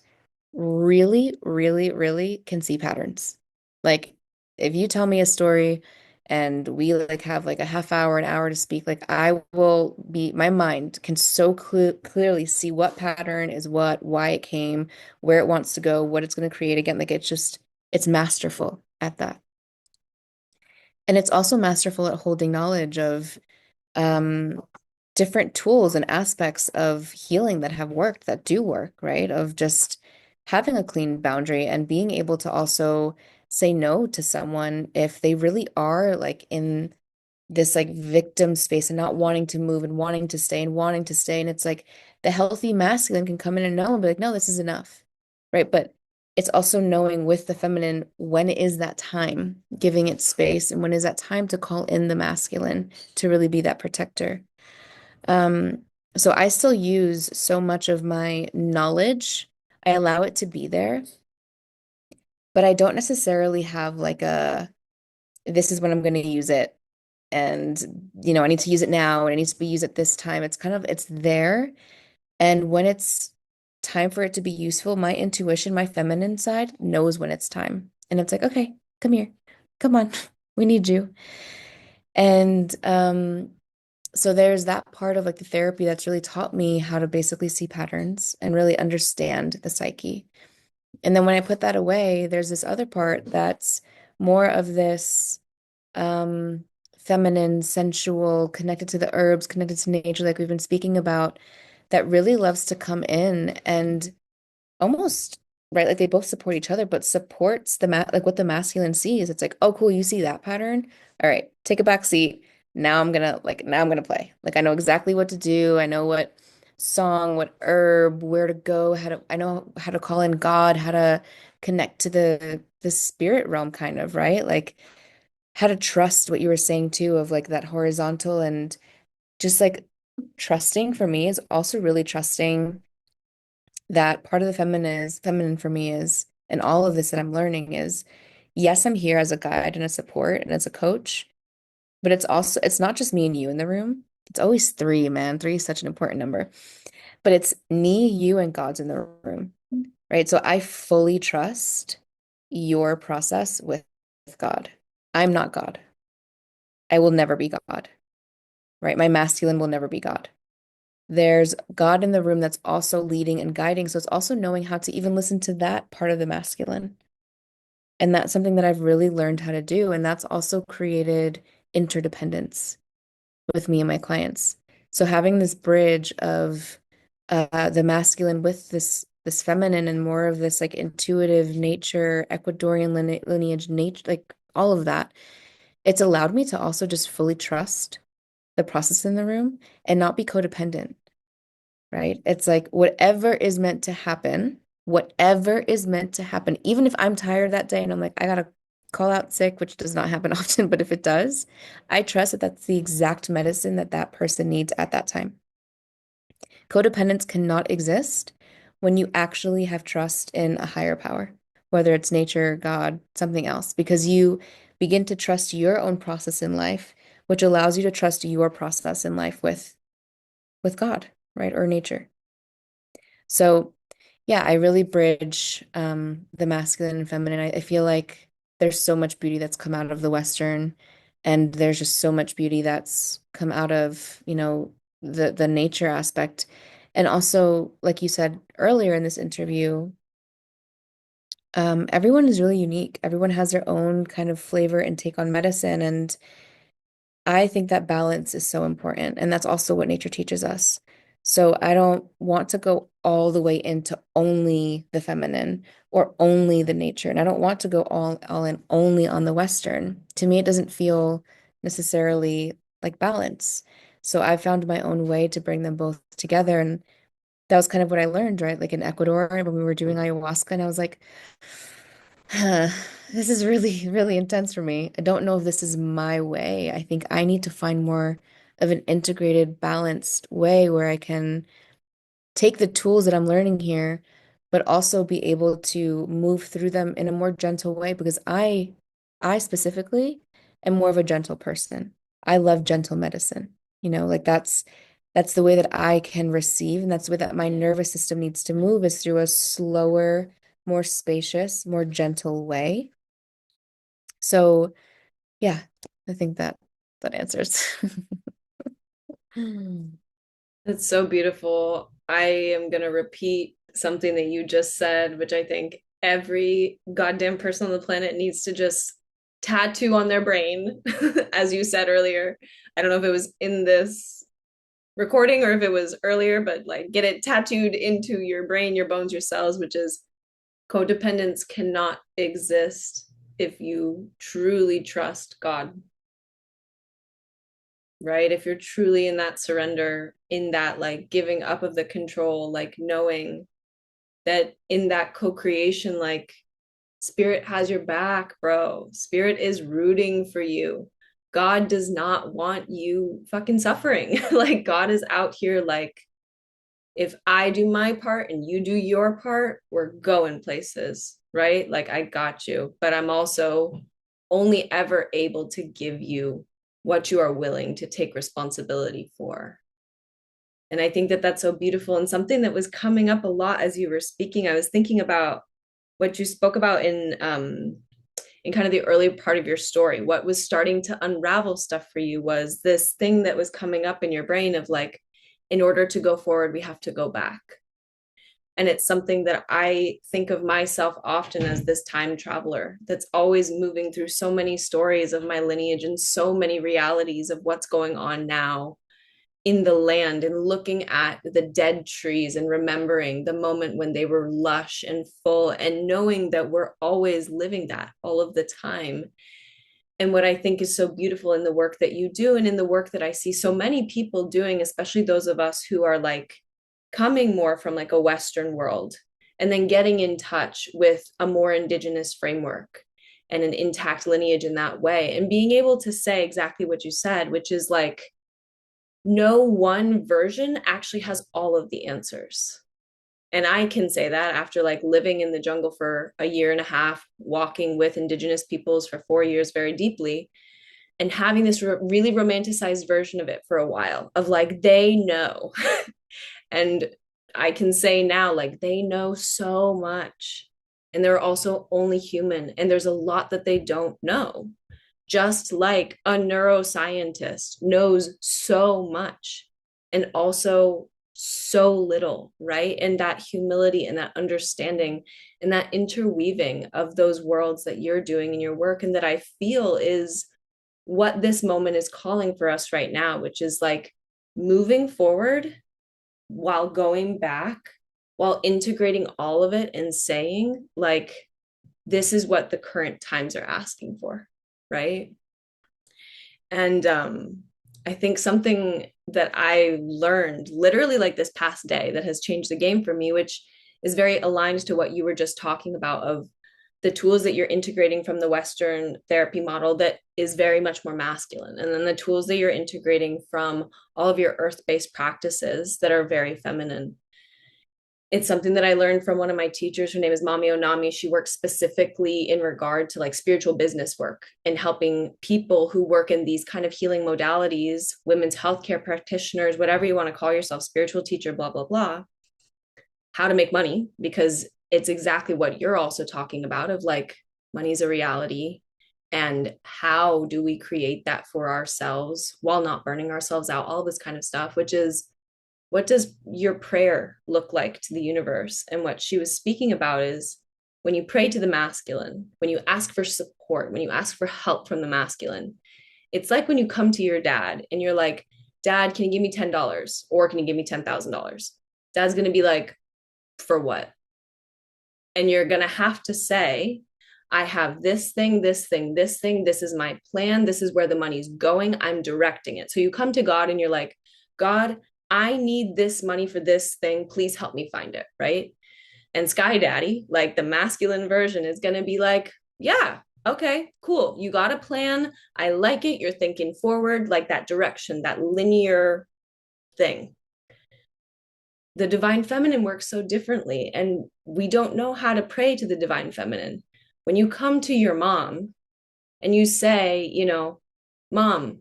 really, really, really can see patterns. Like if you tell me a story and we like have like a half hour, an hour to speak, like my mind can so clearly see what pattern is what, why it came, where it wants to go, what it's going to create again. Like it's masterful at that. And it's also masterful at holding knowledge of um different tools and aspects of healing that have worked, that do work, right? Of just having a clean boundary and being able to also say no to someone if they really are like in this like victim space and not wanting to move and wanting to stay and wanting to stay. And it's like the healthy masculine can come in and know and be like, no, this is enough, right? But it's also knowing with the feminine when is that time, giving it space, and when is that time to call in the masculine to really be that protector. Um, so I still use so much of my knowledge. I allow it to be there, but I don't necessarily have like this is when I'm going to use it. And, I need to use it now and it needs to be used at this time. It's there. And when it's time for it to be useful, my intuition, my feminine side knows when it's time. And it's like, okay, come here. Come on. We need you. And, so there's that part of like the therapy that's really taught me how to basically see patterns and really understand the psyche. And then when I put that away, there's this other part that's more of this um feminine, sensual, connected to the herbs, connected to nature, like we've been speaking about, that really loves to come in and almost right, like they both support each other, but supports like what the masculine sees. It's like, oh, cool, you see that pattern? All right, take a back seat. Now I'm gonna play. Like I know exactly what to do. I know what song, what herb, where to go, I know how to call in God, how to connect to the spirit realm, kind of, right? Like how to trust what you were saying too, of like that horizontal and just like trusting for me is also really trusting that part of the feminine for me is, and all of this that I'm learning is, yes, I'm here as a guide and a support and as a coach, but it's not just me and you in the room. It's always three, man. Three is such an important number. But it's me, you, and God's in the room, right? So I fully trust your process with God. I'm not God. I will never be God, right? My masculine will never be God. There's God in the room that's also leading and guiding. So it's also knowing how to even listen to that part of the masculine. And that's something that I've really learned how to do. And that's also created interdependence with me and my clients. So having this bridge of the masculine with this feminine and more of this like intuitive nature, Ecuadorian lineage, nature, like all of that, it's allowed me to also just fully trust the process in the room and not be codependent, right? It's like whatever is meant to happen, even if I'm tired that day and I'm like, I gotta call out sick, which does not happen often, but if it does, I trust that that's the exact medicine that that person needs at that time. Codependence cannot exist when you actually have trust in a higher power, whether it's nature, God, something else, because you begin to trust your own process in life, which allows you to trust your process in life with God, right? Or nature. So Yeah, I really bridge the masculine and feminine. I feel like there's so much beauty that's come out of the Western, and there's just so much beauty that's come out of, the nature aspect. And also, like you said earlier in this interview, everyone is really unique. Everyone has their own kind of flavor and take on medicine, and I think that balance is so important, and that's also what nature teaches us. So I don't want to go all the way into only the feminine or only the nature, and I don't want to go all in only on the Western. To me, it doesn't feel necessarily like balance. So I found my own way to bring them both together, and that was kind of what I learned, right? Like in Ecuador, when we were doing ayahuasca, and I was like, huh, this is really, really intense for me. I don't know if this is my way. I think I need to find more of an integrated, balanced way where I can take the tools that I'm learning here, but also be able to move through them in a more gentle way because I specifically am more of a gentle person. I love gentle medicine. Like that's the way that I can receive, and that's the way that my nervous system needs to move is through a slower, more spacious, more gentle way. So, yeah, I think that answers. It's so beautiful. I am going to repeat something that you just said, which I think every goddamn person on the planet needs to just tattoo on their brain, as you said earlier. I don't know if it was in this recording or if it was earlier, but like get it tattooed into your brain, your bones, your cells, which is codependence cannot exist if you truly trust God, right? If you're truly in that surrender, in that like giving up of the control, like knowing that in that co-creation, like spirit has your back, bro. Spirit is rooting for you. God does not want you fucking suffering. Like God is out here like, if I do my part and you do your part, we're going places, right? Like I got you, but I'm also only ever able to give you what you are willing to take responsibility for. And I think that that's so beautiful and something that was coming up a lot as you were speaking. I was thinking about what you spoke about in kind of the early part of your story. What was starting to unravel stuff for you was this thing that was coming up in your brain of like, in order to go forward, we have to go back. And it's something that I think of myself often as this time traveler that's always moving through so many stories of my lineage and so many realities of what's going on now in the land and looking at the dead trees and remembering the moment when they were lush and full and knowing that we're always living that all of the time. And what I think is so beautiful in the work that you do and in the work that I see so many people doing, especially those of us who are like coming more from like a Western world and then getting in touch with a more indigenous framework and an intact lineage in that way and being able to say exactly what you said, which is like no one version actually has all of the answers. And I can say that after like living in the jungle for a year and a half, walking with indigenous peoples for 4 years very deeply, and having this really romanticized version of it for a while of like, they know. And I can say now, like, they know so much. And they're also only human. And there's a lot that they don't know. Just like a neuroscientist knows so much and also so little, right? And that humility and that understanding and that interweaving of those worlds that you're doing in your work and that I feel is what this moment is calling for us right now, which is like moving forward while going back, while integrating all of it and saying, like, this is what the current times are asking for, right? And I think something that I learned literally like this past day that has changed the game for me, which is very aligned to what you were just talking about of the tools that you're integrating from the Western therapy model that is very much more masculine. And then the tools that you're integrating from all of your earth-based practices that are very feminine. It's something that I learned from one of my teachers. Her name is Mami Onami. She works specifically in regard to like spiritual business work and helping people who work in these kind of healing modalities, women's healthcare practitioners, whatever you want to call yourself, spiritual teacher, blah, blah, blah. how to make money, because it's exactly what you're also talking about of like money's a reality, and how do we create that for ourselves while not burning ourselves out, all this kind of stuff, which is what does your prayer look like to the universe? And what she was speaking about is when you pray to the masculine, when you ask for support, when you ask for help from the masculine, it's like when you come to your dad and you're like, Dad, can you give me $10 or can you give me $10,000? Dad's going to be like, for what? And you're going to have to say, I have this thing, this thing, this thing. This is my plan. This is where the money's going. I'm directing it. So you come to God and you're like, God, I need this money for this thing. Please help me find it. Right. And Sky Daddy, like the masculine version, is going to be like, yeah, okay, cool. You got a plan. I like it. You're thinking forward, like that direction, that linear thing. The divine feminine works so differently, and we don't know how to pray to the divine feminine. When you come to your mom and you say, Mom,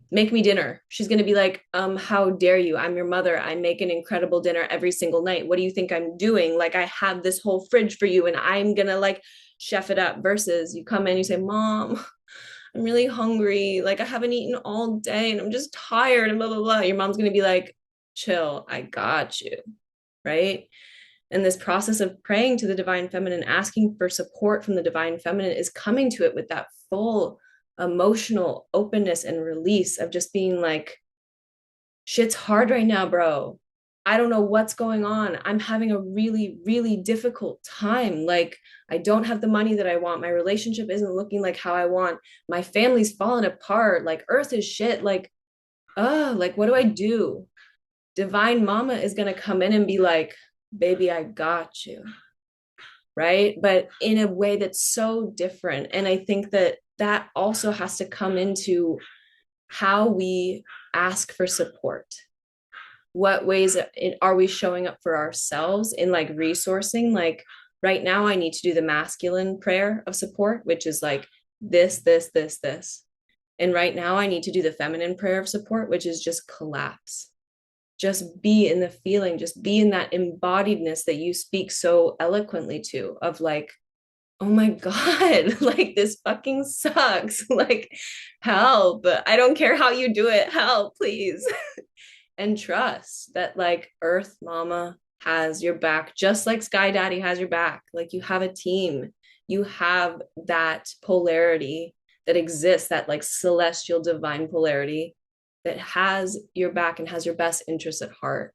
make me dinner, she's going to be like, how dare you? I'm your mother. I make an incredible dinner every single night. What do you think I'm doing? Like, I have this whole fridge for you and I'm going to like chef it up. Versus you come in, you say, Mom, I'm really hungry. Like, I haven't eaten all day and I'm just tired and blah, blah, blah. Your mom's going to be like, chill, I got you. Right. And this process of praying to the divine feminine, asking for support from the divine feminine, is coming to it with that full emotional openness and release of just being like, shit's hard right now, bro. I don't know what's going on. I'm having a really, really difficult time. Like, I don't have the money that I want. My relationship isn't looking like how I want. My family's falling apart. Like, earth is shit. Like, like, what do I do? Divine mama is going to come in and be like, baby, I got you. Right. But in a way that's so different. And I think that that also has to come into how we ask for support. What ways are we showing up for ourselves in like resourcing? Like, right now, I need to do the masculine prayer of support, which is like this, this, this, this. And right now, I need to do the feminine prayer of support, which is just collapse. Just be in the feeling, just be in that embodiedness that you speak so eloquently to, of like, oh my God, like this fucking sucks. Like, help. I don't care how you do it. Help, please. And trust that like Earth Mama has your back, just like Sky Daddy has your back. Like, you have a team, you have that polarity that exists, that like celestial divine polarity that has your back and has your best interests at heart.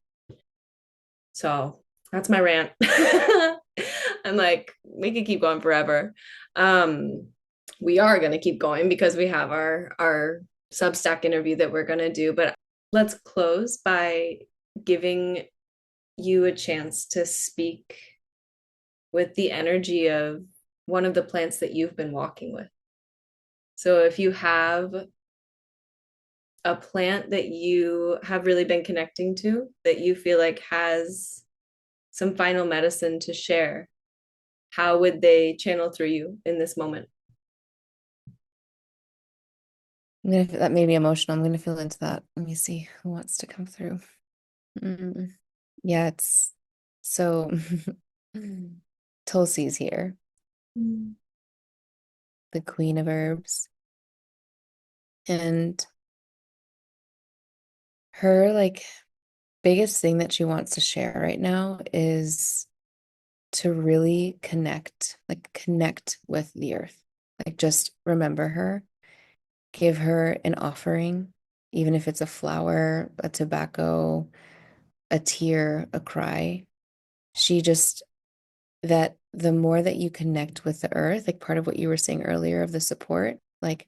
So that's my rant. I'm like, we could keep going forever. We are going to keep going because we have our Substack interview that we're going to do, but let's close by giving you a chance to speak with the energy of one of the plants that you've been walking with. So if you have a plant that you have really been connecting to, that you feel like has some final medicine to share, how would they channel through you in this moment? That made me emotional. I'm gonna feel into that. Let me see who wants to come through. Yeah, it's so Tulsi's here, the queen of herbs. And her like biggest thing that she wants to share right now is to really connect with the earth. Like, just remember her, give her an offering, even if it's a flower, a tobacco, a tear, a cry. She just, that the more that you connect with the earth, like part of what you were saying earlier of the support, like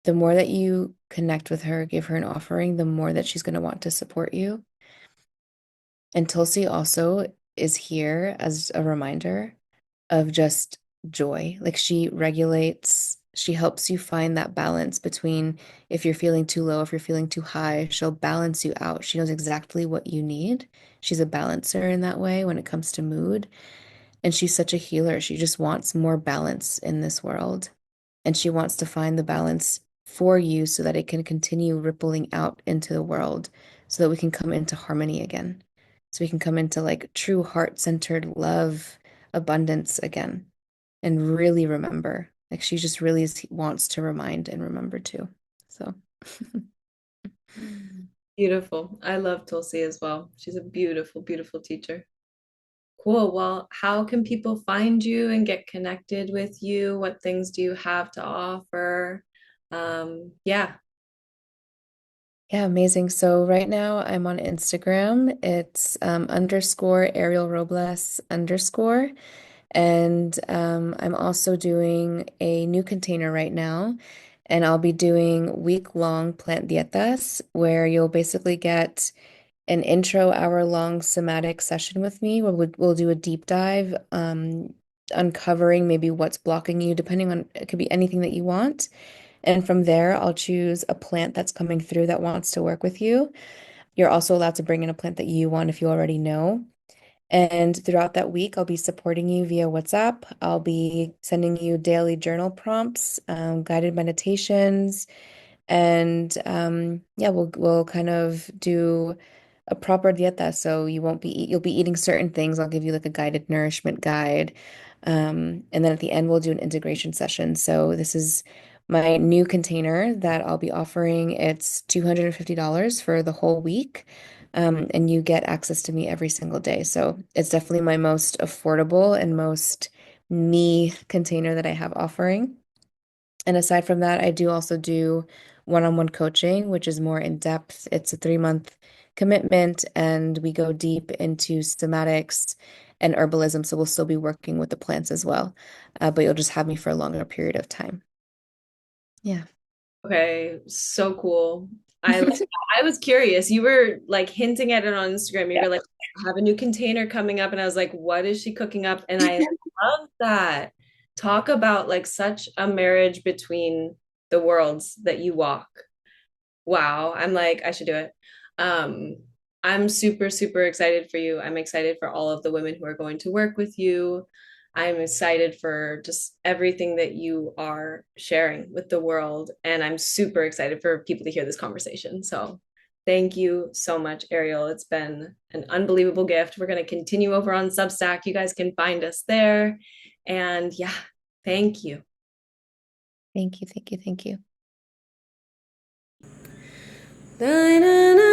the more that you connect with her, give her an offering, the more that she's going to want to support you. And Tulsi also is here as a reminder of just joy. Like, she regulates, she helps you find that balance between if you're feeling too low, if you're feeling too high, she'll balance you out. She knows exactly what you need. She's a balancer in that way when it comes to mood. And she's such a healer. She just wants more balance in this world. And she wants to find the balance for you so that it can continue rippling out into the world so that we can come into harmony again. so we can come into like true heart-centered love, abundance again, and really remember. Like she just really wants to remind and remember too. So Beautiful. I love Tulsi as well. She's a beautiful, beautiful teacher. Cool. Well, how can people find you and get connected with you? What things do you have to offer? Yeah. yeah, amazing. So right now I'm on Instagram. It's underscore Ariel Robles underscore. And I'm also doing a new container right now. And I'll be doing week-long plant dietas where you'll basically get an intro hour-long somatic session with me where we'll do a deep dive, uncovering maybe what's blocking you, depending on it could be anything that you want. And from there, I'll choose a plant that's coming through that wants to work with you. You're also allowed to bring in a plant that you want if you already know. And throughout that week, I'll be supporting you via WhatsApp. I'll be sending you daily journal prompts, guided meditations, and yeah, we'll kind of do a proper dieta. So you'll be eating certain things. I'll give you like a guided nourishment guide. And then at the end, we'll do an integration session. So this is my new container that I'll be offering. It's $250 for the whole week. And you get access to me every single day. So it's definitely my most affordable and most me container that I have offering. And aside from that, I do also do one-on-one coaching, which is more in depth. It's a 3-month commitment, and we go deep into somatics and herbalism. So we'll still be working with the plants as well, but you'll just have me for a longer period of time. Yeah. Okay, so cool. I was curious. You were like hinting at it on Instagram. You Yeah. were like, I have a new container coming up, and I was like, what is she cooking up? And I love that. Talk about like such a marriage between the worlds that you walk. Wow, I'm like, I should do it. Um, I'm super, super excited for you. I'm excited for all of the women who are going to work with you. I'm excited for just everything that you are sharing with the world. And I'm super excited for people to hear this conversation. So thank you so much, Ariel. It's been an unbelievable gift. We're going to continue over on Substack. You guys can find us there. And yeah, thank you. Thank you. Thank you. Thank you. Da, da, da.